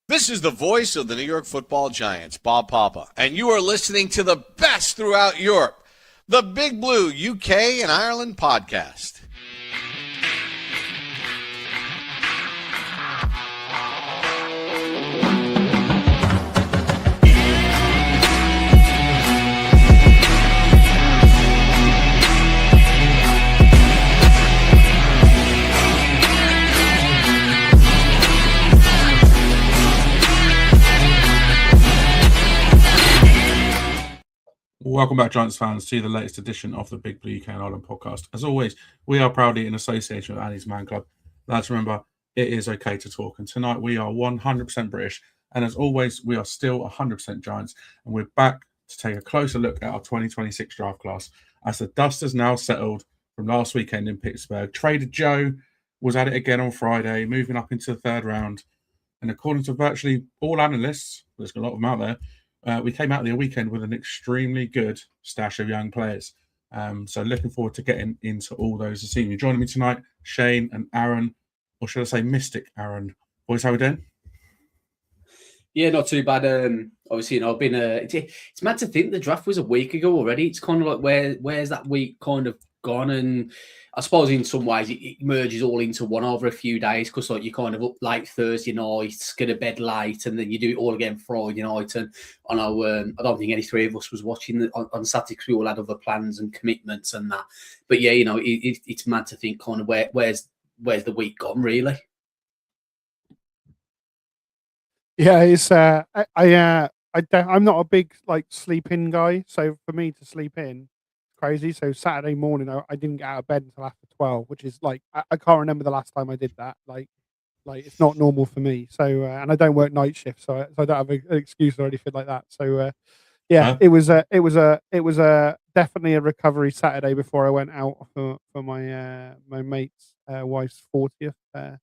This is the voice of the New York Football Giants, Bob Papa, and you are listening to the best throughout Europe, the Big Blue UK and Ireland podcast. Welcome back, Giants fans, to the latest edition of the Big Blue UK and Ireland podcast. As always, we are proudly in association with Annie's Man Club. Let's remember, it is okay to talk. And tonight we are 100% British. And as always, we are still 100% Giants. And we're back to take a closer look at our 2026 draft class as the dust has now settled from last weekend in Pittsburgh. Trader Joe was at it again on Friday, moving up into the third round. And according to virtually all analysts, there's a lot of them out there, we came out of the weekend with an extremely good stash of young players. So looking forward to getting into all those this evening. Joining me tonight, Shane and Aaron, or should I say Mystic Aaron. Boys, how are we doing? Yeah, not too bad. Obviously, I've been. It's mad to think the draft was a week ago already. It's kind of like where's that week kind of gone? And I suppose in some ways it merges all into one over a few days because like you kind of up like Thursday night, get to bed late, and then you do it all again Friday night. And I know I don't think any three of us was watching on Saturday because we all had other plans and commitments and that. But yeah, it's mad to think kind of where's the week gone really. Yeah, it's I'm not a big like sleep in guy, so for me to sleep in, crazy. So Saturday morning, I didn't get out of bed until after 12, which is like I can't remember the last time I did that. Like it's not normal for me. So and I don't work night shift, so I don't have an excuse or anything like that. So yeah, it was definitely a recovery Saturday before I went out for my my mate's wife's 40th.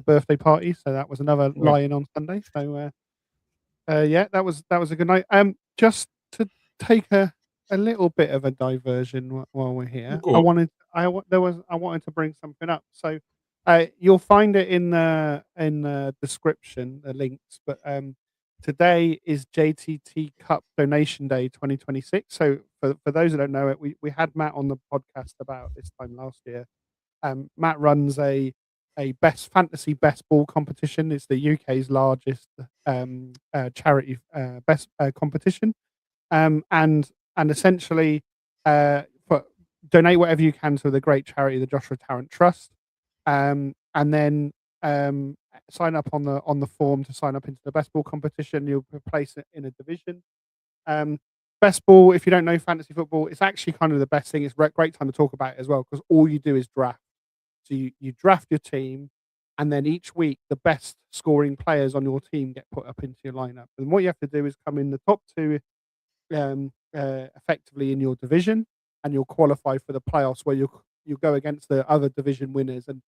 Birthday party, so that was another lie-in on Sunday. So yeah, that was a good night. Just to take a little bit of a diversion while we're here, I wanted to bring something up. So you'll find it in the description, the links. But today is JTT Cup Donation Day 2026. So for those who don't know it, we had Matt on the podcast about this time last year. Matt runs a fantasy best ball competition. It's the UK's largest charity best competition, and essentially donate whatever you can to the great charity, the Joshua Tarrant Trust, and then sign up on the form to sign up into the best ball competition. You'll place it in a division. Best ball, if you don't know fantasy football, it's actually kind of the best thing. It's a great time to talk about it as well because all you do is draft. So you draft your team, and then each week the best scoring players on your team get put up into your lineup. And what you have to do is come in the top two, effectively in your division, and you'll qualify for the playoffs where you go against the other division winners. And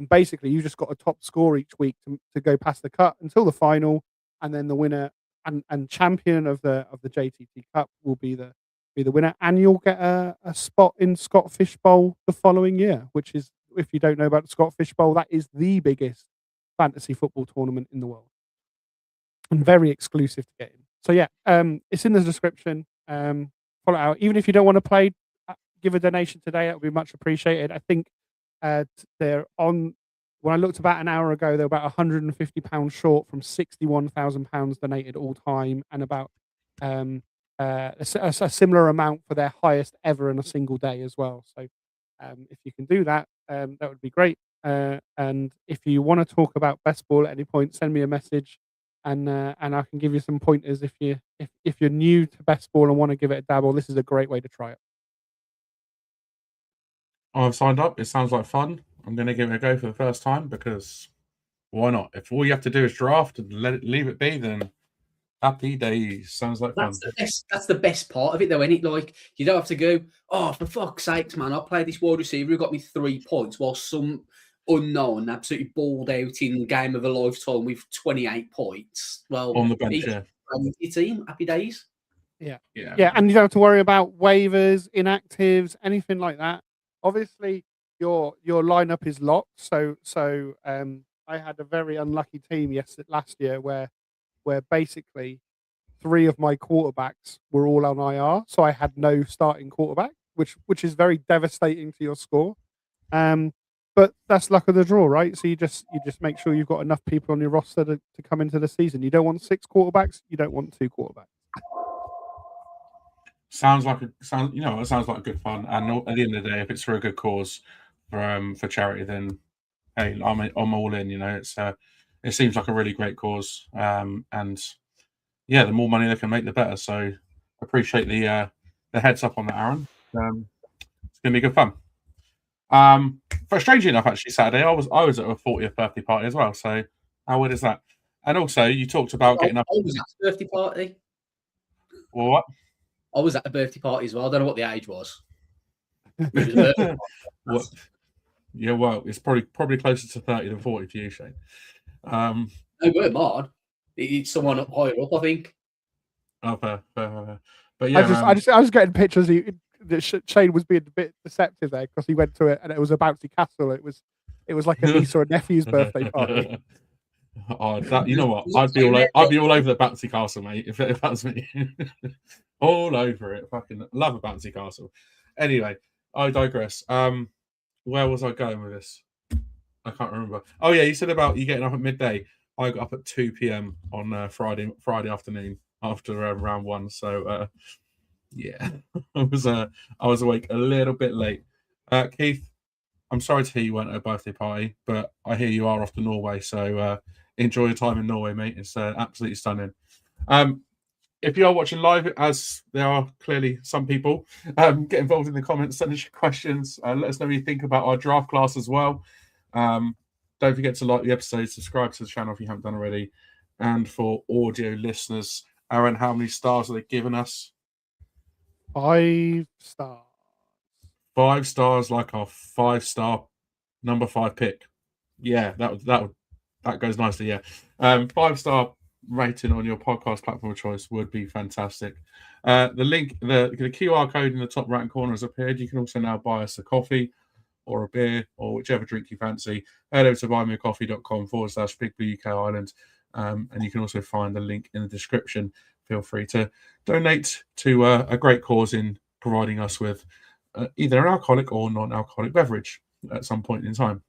basically you just got a top score each week to go past the cut until the final, and then the winner and champion of the JTT Cup will be the winner, and you'll get a spot in Scott Fish Bowl the following year, which is, if you don't know about the Scott Fish Bowl, that is the biggest fantasy football tournament in the world and very exclusive to get in. So yeah, it's in the description. Follow it out. Even if you don't want to play, give a donation today. That would be much appreciated. I think they're on. When I looked about an hour ago, they're about £150 short from £61,000 donated all time, and about a similar amount for their highest ever in a single day as well. So if you can do that, that would be great. And if you want to talk about best ball at any point, send me a message, and I can give you some pointers if you're new to best ball and want to give it a dabble. This is a great way to try it. I've signed up. It sounds like fun. I'm going to give it a go for the first time because why not? If all you have to do is draft and leave it be, then happy days. Sounds like fun. That's the best part of it, though, isn't it? Like, you don't have to go, oh, for fuck's sakes, man, I played this wide receiver who got me 3 points while some unknown absolutely balled out in the game of a lifetime with 28 points. Well, on the bench, yeah. Your team, happy days. Yeah, and you don't have to worry about waivers, inactives, anything like that. Obviously, your lineup is locked. So I had a very unlucky team last year where where basically 3 of my quarterbacks were all on IR, so I had no starting quarterback, which is very devastating to your score. But that's luck of the draw, right? So you just make sure you've got enough people on your roster to come into the season. You don't want 6 quarterbacks, you don't want 2 quarterbacks. Sounds like it sounds like good fun. And at the end of the day, if it's for a good cause, for charity, then hey, I'm all in. It seems like a really great cause. And yeah, the more money they can make, the better. So appreciate the heads up on that, Aaron. It's gonna be good fun. For strangely enough, actually, Saturday I was at a 40th birthday party as well. So how weird is that? And also, you talked about getting up. I was at a birthday party. Well, what? I was at a birthday party as well. I don't know what the age was. It was a birthday party. What? Yeah, well, it's probably closer to 30 than 40 to you, Shane. No, weren't mine. It's someone up higher up, I think. Oh, fair. But yeah, I was getting pictures. That Shane was being a bit deceptive there because he went to it and it was a bouncy castle. It was like a niece or a nephew's birthday party. Oh, you know what? I'd be all over the bouncy castle, mate. If that's me, all over it. Fucking love a bouncy castle. Anyway, I digress. Where was I going with this? I can't remember. Oh yeah, you said about you getting up at midday. I got up at 2 p.m. on Friday afternoon after round 1. So yeah, I was awake a little bit late. Keith, I'm sorry to hear you weren't at a birthday party, but I hear you are off to Norway. So enjoy your time in Norway, mate. It's absolutely stunning. If you are watching live, as there are clearly some people, get involved in the comments, send us your questions. Let us know what you think about our draft class as well. Don't forget to like the episode, subscribe to the channel if you haven't done already. And for audio listeners, Aaron, how many stars are they giving us? 5 stars. 5 stars, like our 5-star number 5 pick. Yeah, that goes nicely. Yeah, 5-star rating on your podcast platform of choice would be fantastic. The link, the QR code in the top right corner has appeared. You can also now buy us a coffee or a beer or whichever drink you fancy. Head over to buymeacoffee.com/Big Blue UK Ireland, and you can also find the link in the description. Feel free to donate to a great cause in providing us with either an alcoholic or non-alcoholic beverage at some point in time.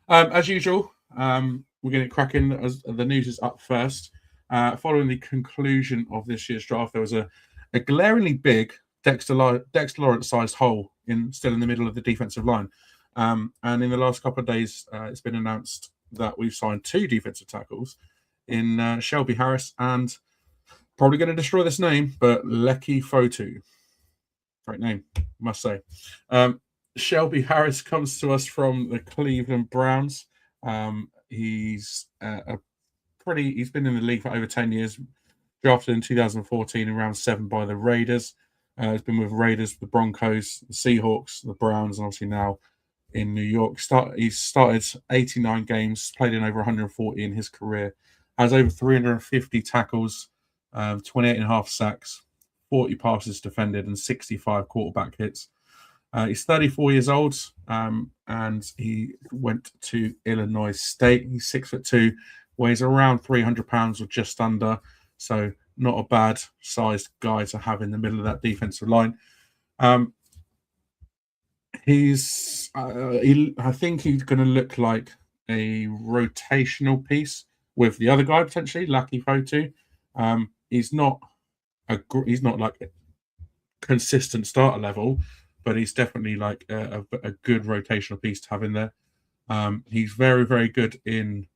As usual, we're going to crack in as the news is up first. Following the conclusion of this year's draft, there was a glaringly big Dexter Lawrence-sized hole still in the middle of the defensive line. And in the last couple of days, it's been announced that we've signed 2 defensive tackles in Shelby Harris and, probably going to destroy this name, but Leki Fotu. Great name, must say. Shelby Harris comes to us from the Cleveland Browns. He's been in the league for over 10 years. Drafted in 2014 in round 7 by the Raiders. He's been with Raiders, the Broncos, the Seahawks, the Browns, and obviously now in New York. He's started 89 games, played in over 140 in his career. Has over 350 tackles, 28.5 sacks, 40 passes defended, and 65 quarterback hits. He's 34 years old, and he went to Illinois State. He's 6'2", weighs around 300 pounds or just under, so not a bad sized guy to have in the middle of that defensive line. I think he's going to look like a rotational piece with the other guy potentially, Leki Fotu. He's not like a consistent starter level, but he's definitely like a good rotational piece to have in there. He's very, very good in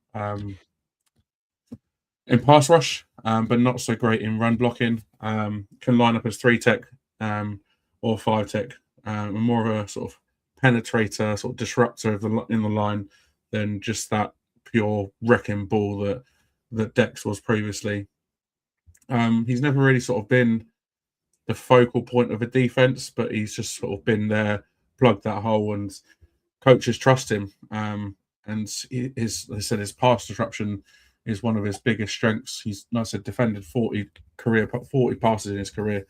pass rush, but not so great in run blocking. Can line up as 3-tech or 5-tech, more of a sort of penetrator, sort of disruptor in the line than just that pure wrecking ball that Dex was previously. He's never really sort of been the focal point of a defense, but he's just sort of been there, plugged that hole, and coaches trust him. And his pass disruption is one of his biggest strengths. He's, like I said, defended 40 passes in his career,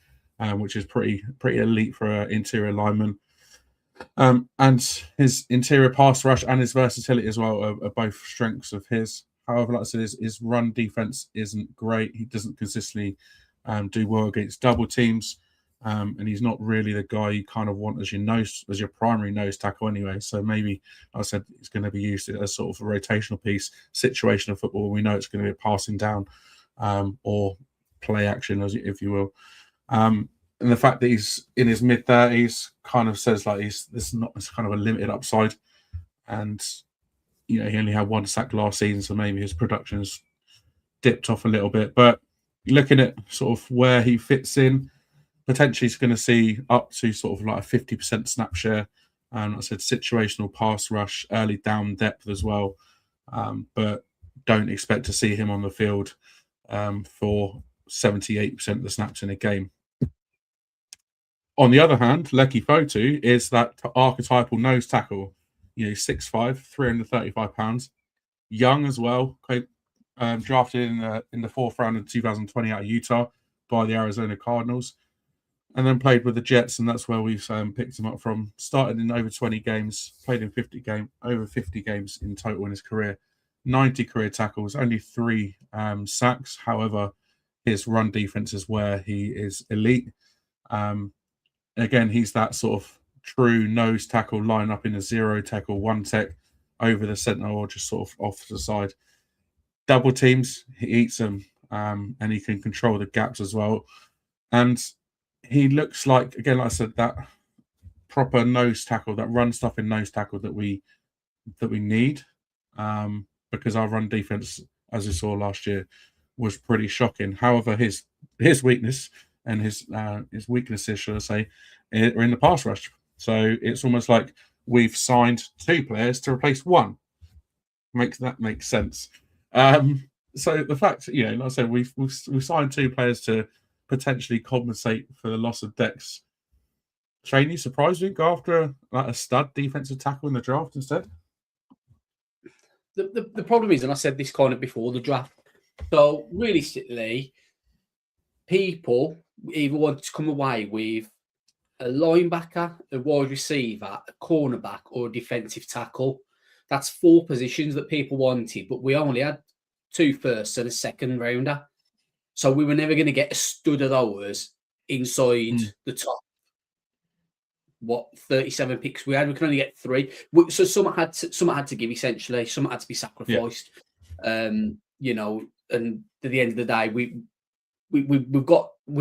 which is pretty elite for an interior lineman. And his interior pass rush and his versatility as well are both strengths of his. However, like I said, his run defense isn't great. He doesn't consistently do well against double teams. And he's not really the guy you kind of want as your primary nose tackle anyway. So maybe, like I said, it's going to be used as sort of a rotational piece, situational football. We know it's going to be a passing down or play action, if you will. And the fact that he's in his mid-30s kind of says like it's kind of a limited upside. And he only had 1 sack last season, so maybe his production's dipped off a little bit. But looking at sort of where he fits in, potentially he's going to see up to sort of like a 50% snap share. Like I said, situational pass rush, early down depth as well. But don't expect to see him on the field for 78% of the snaps in a game. On the other hand, Leki Fotu is that archetypal nose tackle. 6'5", 335 pounds, young as well. Drafted in the 4th round of 2020 out of Utah by the Arizona Cardinals, and then played with the Jets, and that's where we've picked him up from. Started in over 20 games, played in over 50 games in total in his career. 90 career tackles, only 3 sacks. However, his run defense is where he is elite. Again, he's that sort of true nose tackle, line up in a 0 tackle, 1 tech over the centre or just sort of off to the side. Double teams, he eats them, and he can control the gaps as well. And he looks like, again, like I said, that proper nose tackle, that run stuff in nose tackle that we need, because our run defense, as we saw last year, was pretty shocking. However, his weakness and his weaknesses, should I say, are in the pass rush. So it's almost like we've signed 2 players to replace 1. Makes sense. So the fact, like I said, we've signed 2 players to potentially compensate for the loss of Dex. Shane, you surprised you didn't go after a stud defensive tackle in the draft instead? The problem is, and I said this kind of before the draft, so realistically, people either want to come away with a linebacker, a wide receiver, a cornerback, or a defensive tackle. That's 4 positions that people wanted, but we only had 2 firsts and a second rounder. So we were never going to get a stud of those inside the top, 37 picks we had. We can only get 3. So some had to give, essentially. Some had to be sacrificed. Yeah. And at the end of the day, we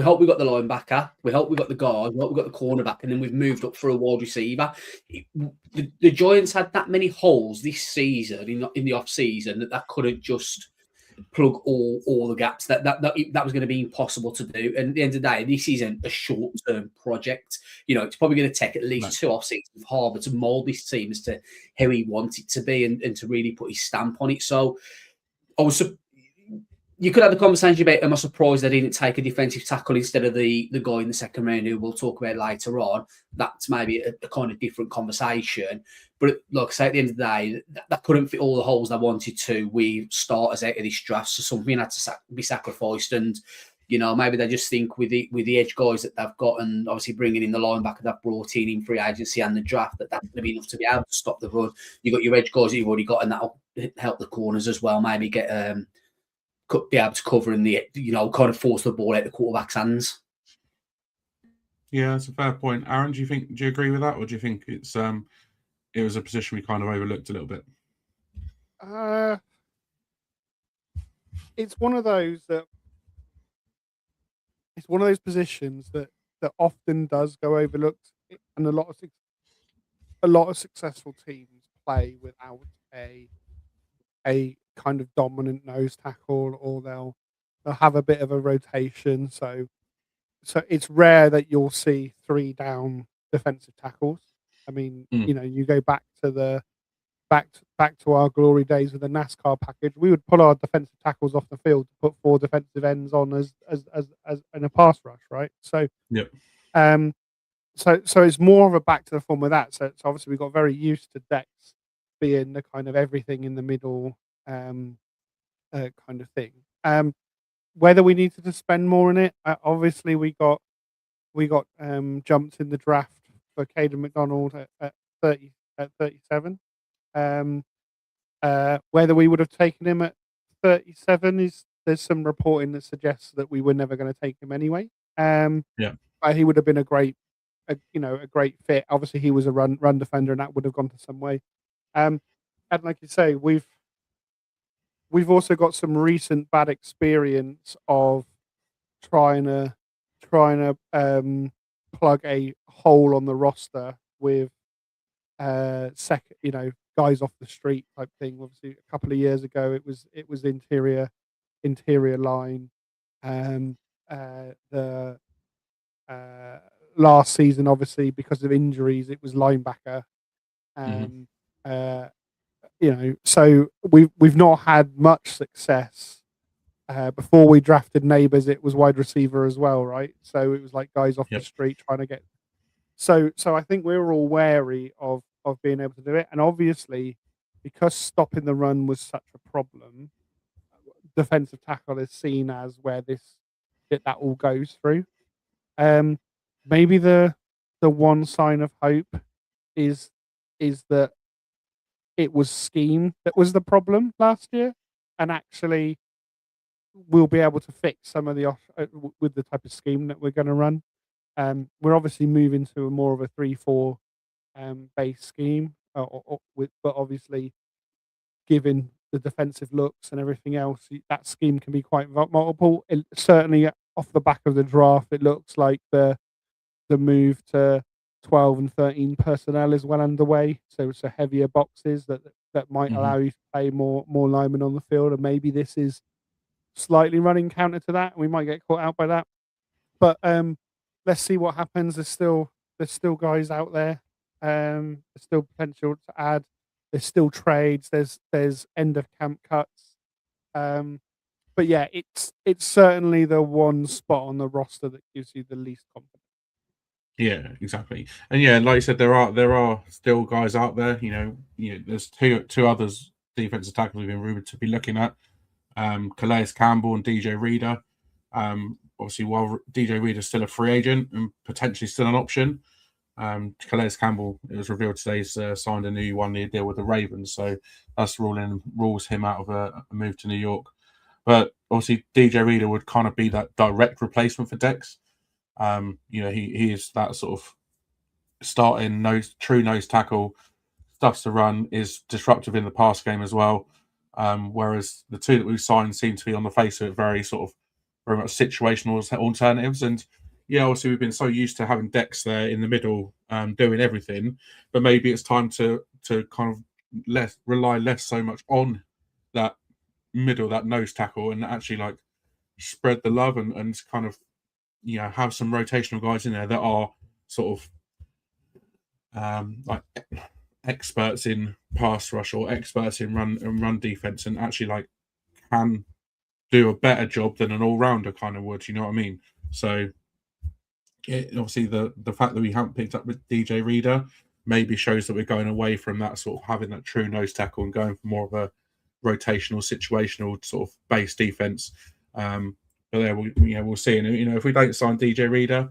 hope we got the linebacker, we hope we got the guard, we hope we got the cornerback, and then we've moved up for a wide receiver. The Giants had that many holes this season in the off season that couldn't just plug all the gaps. That was going to be impossible to do. And at the end of the day, this isn't a short term project. It's probably going to take at least 2 off seasons with Harbour to mould this team as to how he wants it to be and to really put his stamp on it. So you could have the conversation about, am I surprised they didn't take a defensive tackle instead of the guy in the second round who we'll talk about later on? That's maybe a kind of different conversation. But like I say, at the end of the day, that couldn't fit all the holes they wanted to with starters out of this draft. So something had to be sacrificed. And, maybe they just think with the edge guys that they've got, and obviously bringing in the linebacker they've brought in free agency and the draft, that's going to be enough to be able to stop the run. You've got your edge guys that you've already got, and that'll help the corners as well. Maybe get be able to cover in the, kind of force the ball out the quarterback's hands. Yeah, that's a fair point. Aaron, do you agree with that, or do you think it was a position we kind of overlooked a little bit? It's one of those positions that often does go overlooked, and a lot of successful teams play without a kind of dominant nose tackle, or they'll have a bit of a rotation. So it's rare that you'll see 3 down defensive tackles. I mean, you go back to our glory days with the NASCAR package. We would pull our defensive tackles off the field to put 4 defensive ends on as in a pass rush, right? So, so it's more of a back to the form with that. So obviously we got very used to Dex being the kind of everything in the middle kind of thing. Whether we needed to spend more in it, obviously we got jumped in the draft for Caden McDonald at 37. Whether we would have taken him at 37. There's some reporting that suggests that we were never going to take him anyway. Yeah. But he would have been a great fit. Obviously, he was a run defender, and that would have gone to some way. And like you say, we've also got some recent bad experience of trying to plug a hole on the roster with guys off the street type thing. Obviously, a couple of years ago, it was interior line. The last season, obviously, because of injuries, it was linebacker. So we've not had much success. Before we drafted Neighbours, it was wide receiver as well, right? So it was like guys off the street trying to get. So I think we were all wary of being able to do it, and obviously, because stopping the run was such a problem, defensive tackle is seen as where that all goes through. Maybe the one sign of hope is that it was scheme that was the problem last year, and actually we'll be able to fix some of the with the type of scheme that we're going to run. We're obviously moving to a more of a 3-4 base scheme, but obviously, given the defensive looks and everything else, that scheme can be quite multiple. Certainly, off the back of the draft, it looks like the move to 12 and 13 personnel is well underway. So it's heavier boxes that might allow you to play more linemen on the field, and maybe this is slightly running counter to that. We might get caught out by that, but let's see what happens. There's still guys out there. There's still potential to add. There's still trades. There's end of camp cuts. But yeah, it's certainly the one spot on the roster that gives you the least confidence. Yeah, exactly. And yeah, like you said, there are still guys out there. There's two others defensive tackles we've been rumored to be looking at. Calais Campbell and DJ Reader. Obviously, while DJ Reader's still a free agent and potentially still an option, Calais Campbell, it was revealed today, he's signed a new one-year deal with the Ravens, so that's rules him out of a move to New York. But obviously, DJ Reader would kind of be that direct replacement for Dex. He is that sort of starting true nose tackle, stuffs to run, is disruptive in the pass game as well. Whereas the two that we've signed seem to be on the face of it very much situational alternatives. And yeah, obviously we've been so used to having Dex there in the middle, doing everything, but maybe it's time to kind of rely less so much on that middle, that nose tackle, and actually like spread the love and kind of have some rotational guys in there that are sort of like experts in pass rush or experts in run defense, and actually like can do a better job than an all-rounder kind of would. You know what I mean? So obviously the fact that we haven't picked up with DJ Reader maybe shows that we're going away from that sort of having that true nose tackle and going for more of a rotational, situational sort of base defense. But yeah, we'll see. And if we don't sign DJ Reader,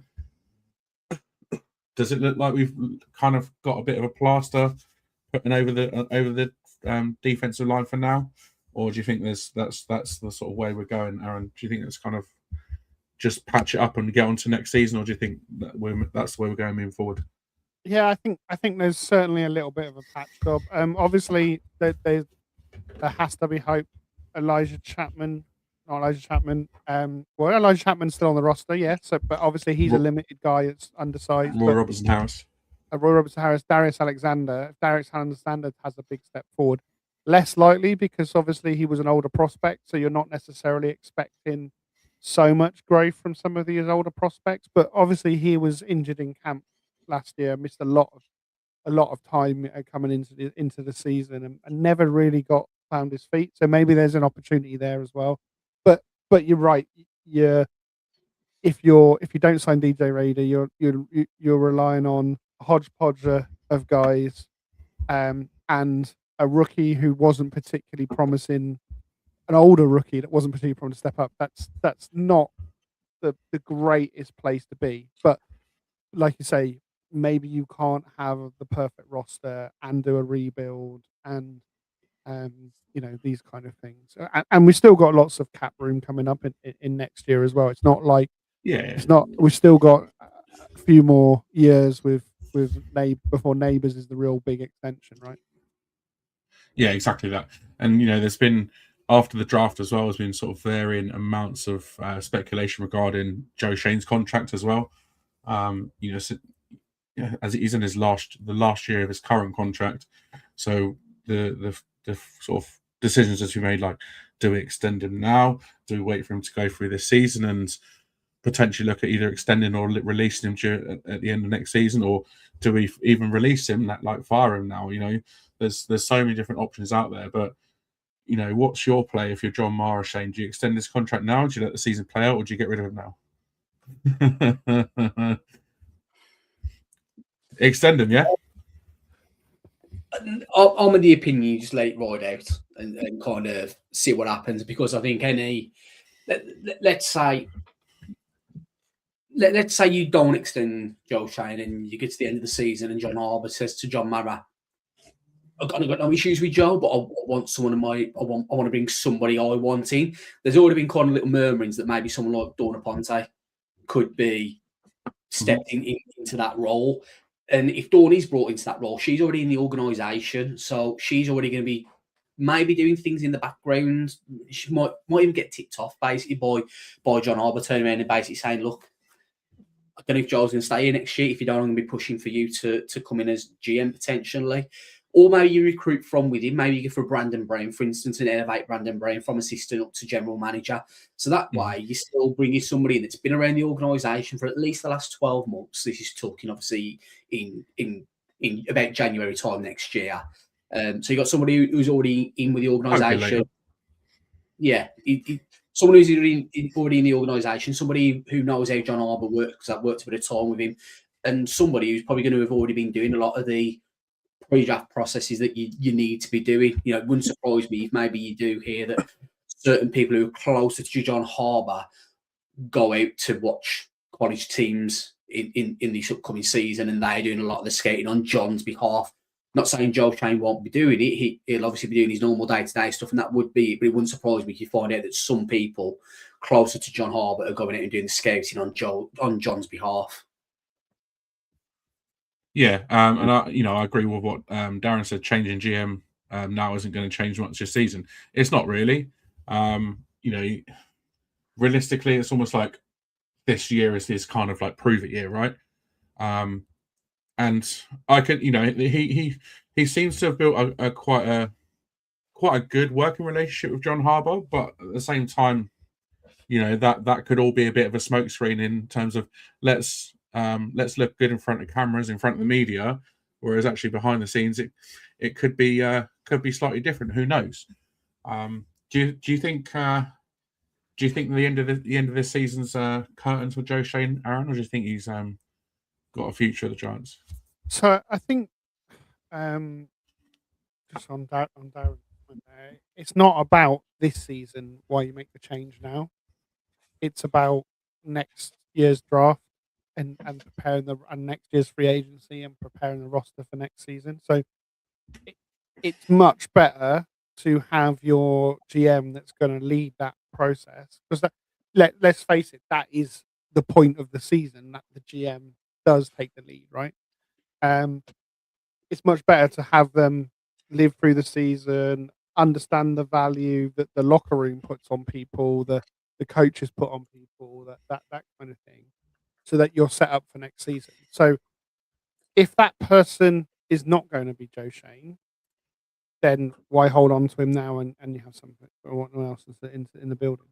does it look like we've kind of got a bit of a plaster putting over the defensive line for now, or do you think that's the sort of way we're going, Aaron? Do you think it's kind of just patch it up and get on to next season, or do you think that's the way we're going moving forward? Yeah, I think there's certainly a little bit of a patch job. Obviously, there has to be hope. Elijah Chapman. Elijah Chapman's still on the roster, yeah. So, but obviously he's a limited guy. It's undersized. Roy Robertson Harris. Darius Alexander. If Darius Alexander has a big step forward, less likely because obviously he was an older prospect, so you're not necessarily expecting so much growth from some of these older prospects. But obviously he was injured in camp last year, missed a lot of time coming into the season, and never really found his feet. So maybe there's an opportunity there as well. But you're right. If you don't sign DJ Reader, you're relying on a hodgepodge of guys, and a rookie who wasn't particularly promising, an older rookie that wasn't particularly promising to step up. That's not the greatest place to be. But like you say, maybe you can't have the perfect roster and do a rebuild and These kind of things, and we still got lots of cap room coming up in next year as well. It's not like it's not. We've still got a few more years before Neighbours is the real big extension, right? Yeah, exactly that. And there's been, after the draft as well, there's been sort of varying amounts of speculation regarding Joe Shane's contract as well. As he's in the last year of his current contract, so the sort of decisions that we made, like, do we extend him now? Do we wait for him to go through this season and potentially look at either extending or releasing him at the end of next season, or do we even release him, fire him now? There's so many different options out there, but what's your play if you're John Mara, Shane? Do you extend this contract now? Do you let the season play out, or do you get rid of him now? Extend him, yeah. I'm of the opinion you just let it ride out and kind of see what happens, because I think let's say you don't extend Joe Shane and you get to the end of the season and John Harbour says to John Mara, I've got no issues with Joe, but I want someone I want to bring somebody I want in. There's already been kind of little murmurings that maybe someone like Dawn Aponte could be stepped into that role. And if Dawn is brought into that role, she's already in the organisation, so she's already going to be maybe doing things in the background. She might even get tipped off basically by John Harbour turning around and basically saying, "Look, I don't know if Joel's going to stay here next year. If you don't, I'm going to be pushing for you to come in as GM potentially." Or maybe you recruit from within. Maybe you go for Brandon Brown, for instance, and elevate Brandon Brown from assistant up to general manager. So that way, you're still bringing somebody that's been around the organisation for at least the last 12 months. This is talking, obviously, in about January time next year. So you got somebody who's already in with the organisation. Yeah, someone who's already in the organisation, somebody who knows how John Harbour works, because I've worked a bit of time with him, and somebody who's probably going to have already been doing a lot of the pre-draft processes that you need to be doing. It wouldn't surprise me if maybe you do hear that certain people who are closer to John Harbour go out to watch college teams in this upcoming season, and they're doing a lot of the skating on John's behalf. Not saying Joe Shane won't be doing it. He'll obviously be doing his normal day-to-day stuff, and that would be it. But it wouldn't surprise me if you find out that some people closer to John Harbour are going out and doing the scouting on John's behalf. Yeah, and I agree with what Darren said. Changing GM now isn't going to change much this season. It's not really. Realistically, it's almost like this year is his kind of like prove it year, right? And I can, he seems to have built a quite a good working relationship with John Harbour, but at the same time, that could all be a bit of a smokescreen in terms of let's look good in front of cameras, in front of the media, whereas actually behind the scenes it could be slightly different. Who knows? Do you think the end of this season's curtains with Joe Shane, Aaron, or do you think he's got a future at the Giants? So I think just on Darren, it's not about this season why you make the change now. It's about next year's draft and preparing and next year's free agency and preparing the roster for next season. So it's much better to have your GM that's going to lead that process, because let's face it, that is the point of the season, that the GM does take the lead, right? It's much better to have them live through the season, understand the value that the locker room puts on people, the coaches put on people, that kind of thing, so that you're set up for next season. So if that person is not going to be Joe Shane, then why hold on to him now and you have someone else in the building?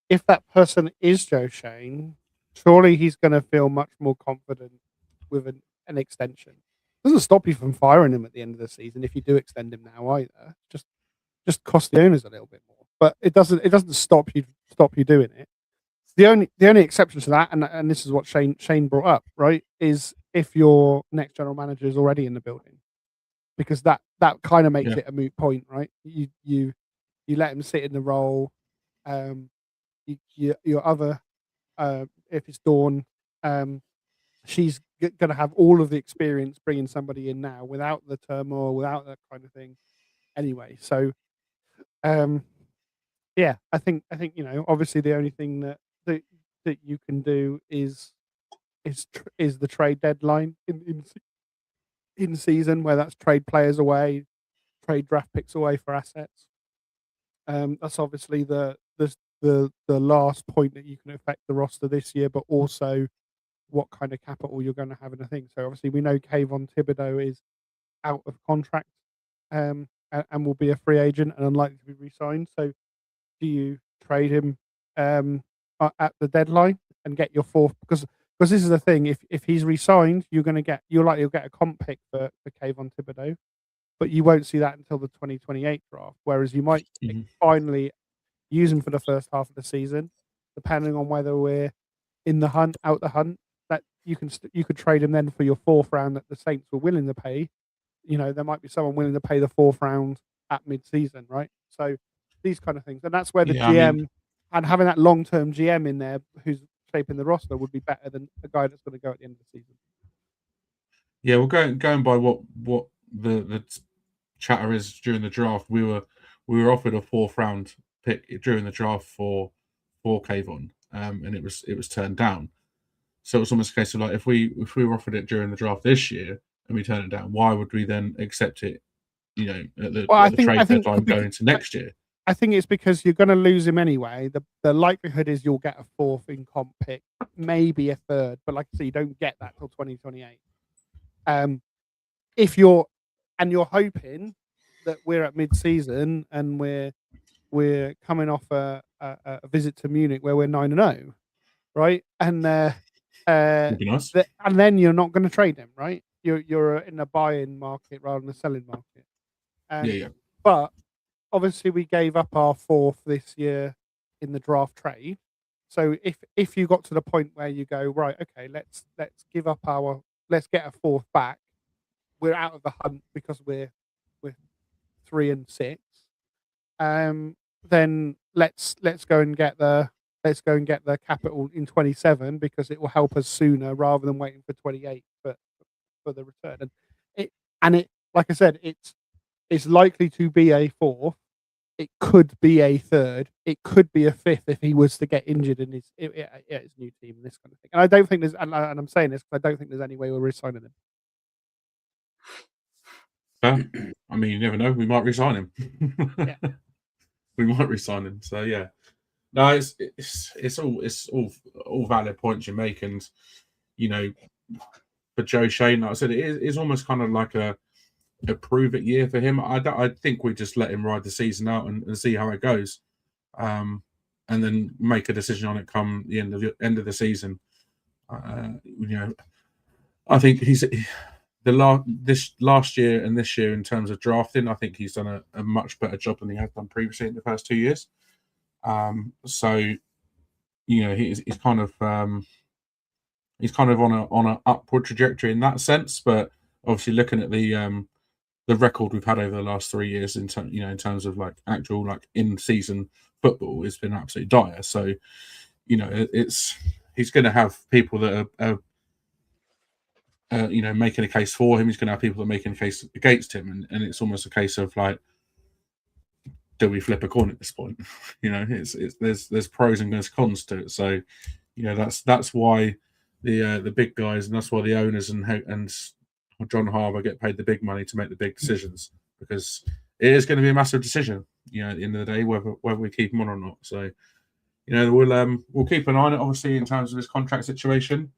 If that person is Joe Shane, surely he's going to feel much more confident with an extension. Doesn't stop you from firing him at the end of the season if you do extend him now either. Just cost the owners a little bit more, but it doesn't stop you doing it. The only exception to that, and this is what Shane brought up, right, is if your next general manager is already in the building, because that kind of makes it a moot point, right? You let him sit in the role. Your other, if it's Dawn, she's going to have all of the experience bringing somebody in now without the turmoil, without that kind of thing. anyway. So, yeah, I think obviously the only thing that you can do is the trade deadline in season, where that's trade players away, trade draft picks away for assets. That's obviously the last point that you can affect the roster this year, but also what kind of capital you're going to have in a thing. So obviously we know Kayvon Thibodeau is out of contract, and will be a free agent and unlikely to be re-signed. So do you trade him at the deadline and get your fourth? Because this is the thing: if he's re-signed, you'll get a comp pick for Kayvon Thibodeau, but you won't see that until the 2028 draft. Whereas you might finally use him for the first half of the season, depending on whether we're in the hunt, out the hunt. That you could trade him then for your fourth round that the Saints were willing to pay. There might be someone willing to pay the fourth round at mid-season, right? So these kind of things, and that's where the GM and having that long-term GM in there who's shaping the roster would be better than a guy that's going to go at the end of the season. Yeah, well, going by what the chatter is during the draft, we were offered a fourth round pick during the draft for Kayvon, and it was turned down. So it was almost a case of like, if we were offered it during the draft this year and we turn it down, why would we then accept it? At the trade deadline going into next year. I think it's because you're going to lose him anyway. The likelihood is you'll get a fourth in comp pick, maybe a third, but like I say, you don't get that till 2028. If you're hoping that we're at mid-season and we're coming off a visit to Munich where we're 9-0, right? And Would be nice. And then you're not going to trade him, right? You're in a buying market rather than a selling market. Yeah. But obviously, we gave up our fourth this year in the draft trade. So if you got to the point where you go, right, okay, let's let's get a fourth back. We're out of the hunt because we're 3-6. Then let's go and get the capital in 27 because it will help us sooner rather than waiting for 28 for the return. And it like I said, it's likely to be a fourth. It could be a third. It could be a fifth if he was to get injured in his new team and this kind of thing. And I don't think there's, and I'm saying this because I don't think there's any way we're re-signing him. I mean, you never know. We might re-sign him. Yeah. We might re-sign him. So yeah, no, it's all valid points you make, and for Joe Shane, like I said, it is almost kind of like a prove it year for him. I think we just let him ride the season out and see how it goes, and then make a decision on it come the end of the season. I think he's this last year and this year in terms of drafting. I think he's done a much better job than he has done previously in the first 2 years. So he's kind of on an upward trajectory in that sense, but obviously looking at the record we've had over the last 3 years in terms of like actual like in season football, it's been absolutely dire. So he's going to have people that are making a case for him. He's going to have people that are making a case against him, and it's almost a case of like, do we flip a coin at this point? There's pros and there's cons to it. So that's why the big guys, and that's why the owners and John Harbour get paid the big money to make the big decisions, because it is going to be a massive decision, at the end of the day, whether we keep him on or not. So, we'll keep an eye on it, obviously, in terms of his contract situation,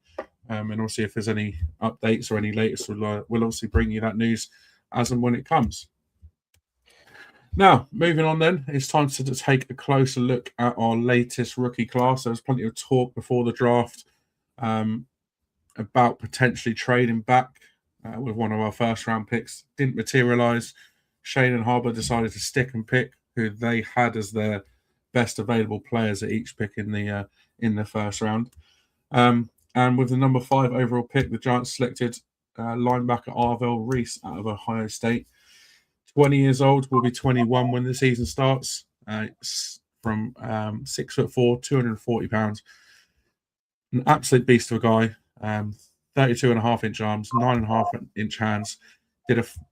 and obviously if there's any updates or any latest, we'll obviously bring you that news as and when it comes. Now, moving on then, it's time to take a closer look at our latest rookie class. There was plenty of talk before the draft about potentially trading back with one of our first round picks. Didn't materialise. Shane and Harbour decided to stick and pick who they had as their best available players at each pick in the first round. And with the number 5 overall pick, the Giants selected linebacker Arvell Reese out of Ohio State. 20 years old, will be 21 when the season starts. From 6'4", 240 pounds. An absolute beast of a guy. 32.5-inch arms, 9.5-inch hands.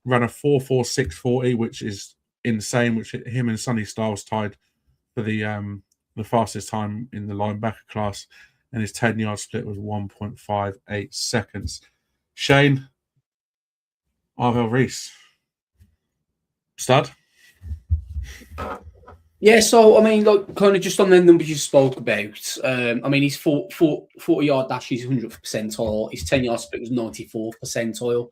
Ran a 4.46 40, which is insane, which him and Sonny Styles tied for the fastest time in the linebacker class, and his 10-yard split was 1.58 seconds. Shane, Arvell Reese, stud. Yeah, so I mean, like, kind of just on the numbers you spoke about. I mean, his 40-yard dash is 100th percentile. His 10-yard split was 94th percentile.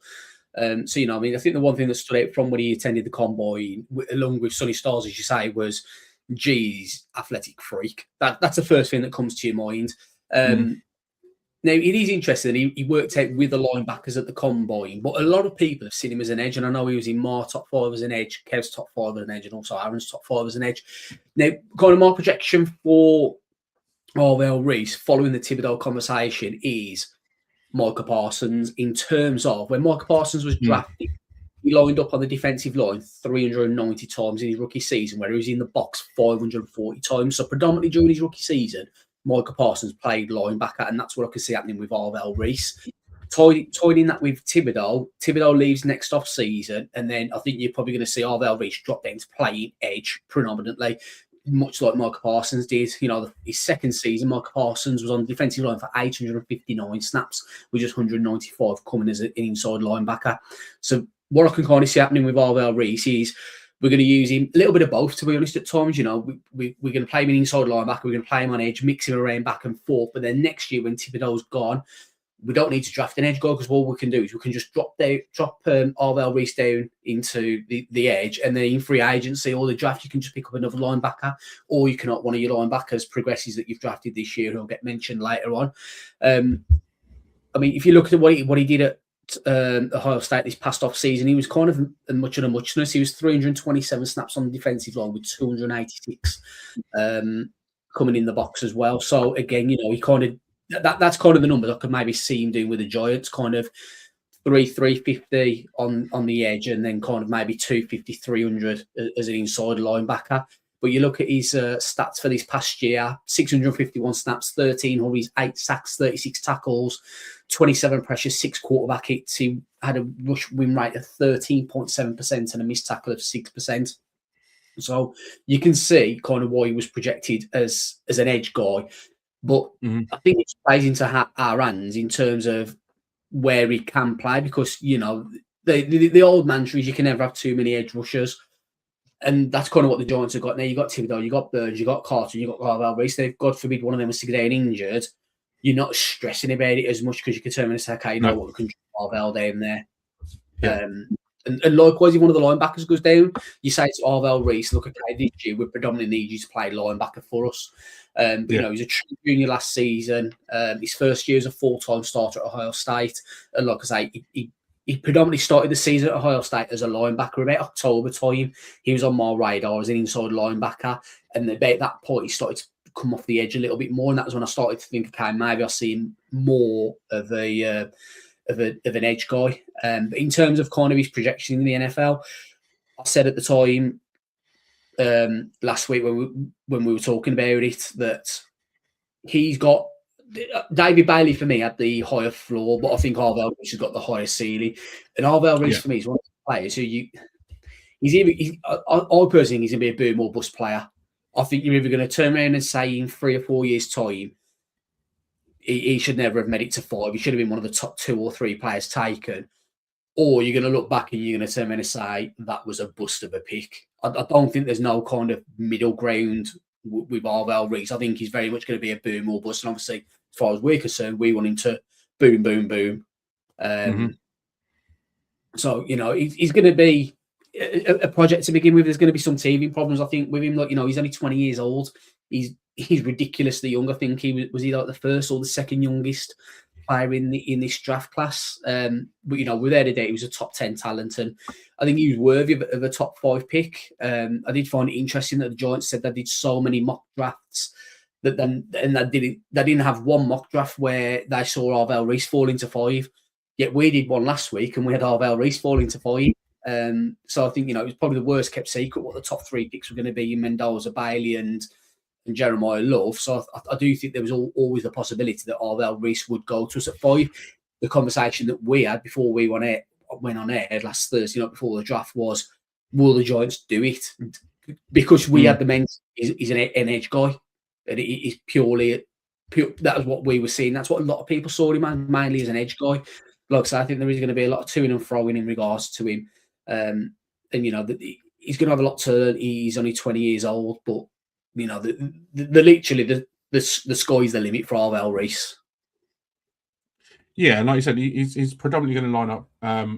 So, you know, I mean, I think the one thing that stood out from when he attended the combine, along with Sonny Styles, as you say, was G's athletic freak. That's the first thing that comes to your mind. Now, it is interesting. He worked out with the linebackers at the combine, but a lot of people have seen him as an edge, and I know he was in my top 5 as an edge, Kev's top 5 as an edge, and also Aaron's top 5 as an edge. Now, kind of my projection for Arvell Reese following the Thibodeau conversation is Micah Parsons, in terms of when Micah Parsons was drafted, he lined up on the defensive line 390 times in his rookie season, where he was in the box 540 times. So predominantly during his rookie season, Micah Parsons played linebacker, and that's what I can see happening with Arvell Reese. Tied in that with Thibodeau. Thibodeau leaves next off season, and then I think you're probably going to see Arvell Reese drop down to playing edge predominantly, much like Micah Parsons did. You know, his second season, Micah Parsons was on the defensive line for 859 snaps, with just 195 coming as an inside linebacker. So what I can kind of see happening with Arvell Reese is we're going to use him a little bit of both, to be honest, at times. You know, we're going to play him in inside linebacker, we're going to play him on edge, mix him around back and forth. But then next year, when Thibodeau's gone, we don't need to draft an edge guy, because what we can do is we can just drop Arvell Reese down into the edge, and then in free agency or the draft, you can just pick up another linebacker, or you can, one of your linebackers progresses that you've drafted this year, who'll get mentioned later on. I mean, if you look at what he did at Ohio State this past off season, he was kind of a much of a muchness. He was 327 snaps on the defensive line with 286 coming in the box as well. So again, you know, he kind of that's kind of the numbers I could maybe see him doing with the Giants, kind of 350 on the edge, and then kind of maybe 250, 300 as an inside linebacker. But you look at his stats for this past year: 651 snaps, 13 hurries, 8 sacks, 36 tackles, 27 pressures, 6 quarterback hits. He had a rush win rate of 13.7% and a missed tackle of 6%. So you can see kind of why he was projected as an edge guy. But I think it plays into our hands in terms of where he can play, because, you know, the old mantra is you can never have too many edge rushers. And that's kind of what the Giants have got now. You got Thibodeau, you got Burns, you got Carter, you got Arvell Reese. If God forbid one of them was to get down injured, you're not stressing about it as much, because you can turn around and say, okay, you know what, we can drop Arvell down there. Yeah. And likewise, if one of the linebackers goes down, you say to Arvell Reese, look, okay, this year we predominantly need you to play linebacker for us. But, you know, he's a true junior last season. His first year as a full-time starter at Ohio State. And like I say, he predominantly started the season at Ohio State as a linebacker. About October time, he was on my radar as an inside linebacker. And about that point, he started to come off the edge a little bit more. And that was when I started to think, okay, maybe I'll see him more of an edge guy. But in terms of kind of his projection in the NFL, I said at the time last week when we were talking about it that he's got David Bailey for me had the higher floor, but I think Arvell Reese has got the higher ceiling. And Arvell Reese for me is one of the players who I personally think he's going to be a boom or bust player. I think you're either going to turn around and say in 3 or 4 years' time, he should never have made it to 5. He should have been one of the top 2 or 3 players taken. Or you're going to look back and you're going to turn around and say, that was a bust of a pick. I don't think there's no kind of middle ground with Arvell Reese. I think he's very much going to be a boom or bust. And obviously, as far as we're concerned, we want him to boom, boom, boom. So, you know, he's going to be a project to begin with. There's going to be some teething problems, I think, with him. Like, you know, he's only 20 years old. He's ridiculously young. I think he was either like the first or the second youngest player in this draft class. But, you know, without a doubt, he was a top 10 talent, and I think he was worthy of a top 5 pick. I did find it interesting that the Giants said they did so many mock drafts that they didn't have one mock draft where they saw Arvell Reese fall into 5. Yet we did one last week and we had Arvell Reese fall into 5. So I think, you know, it was probably the worst kept secret what the top 3 picks were going to be in Mendoza, Bailey, and Jeremiah Love. So I do think there was always the possibility that Arvell Reese would go to us at 5. The conversation that we had before we went on air last Thursday night before the draft was, will the Giants do it? Because we had the men's, he's an edge guy, and he's pure. That was what we were seeing. That's what a lot of people saw him as, mainly as an edge guy. Like I said, I think there is going to be a lot of to-ing and fro-ing in regards to him. And, you know, he's going to have a lot to learn. He's only 20 years old, but, you know, literally the sky's the limit for Arvell Reese. Yeah, and like you said, he's predominantly going to line up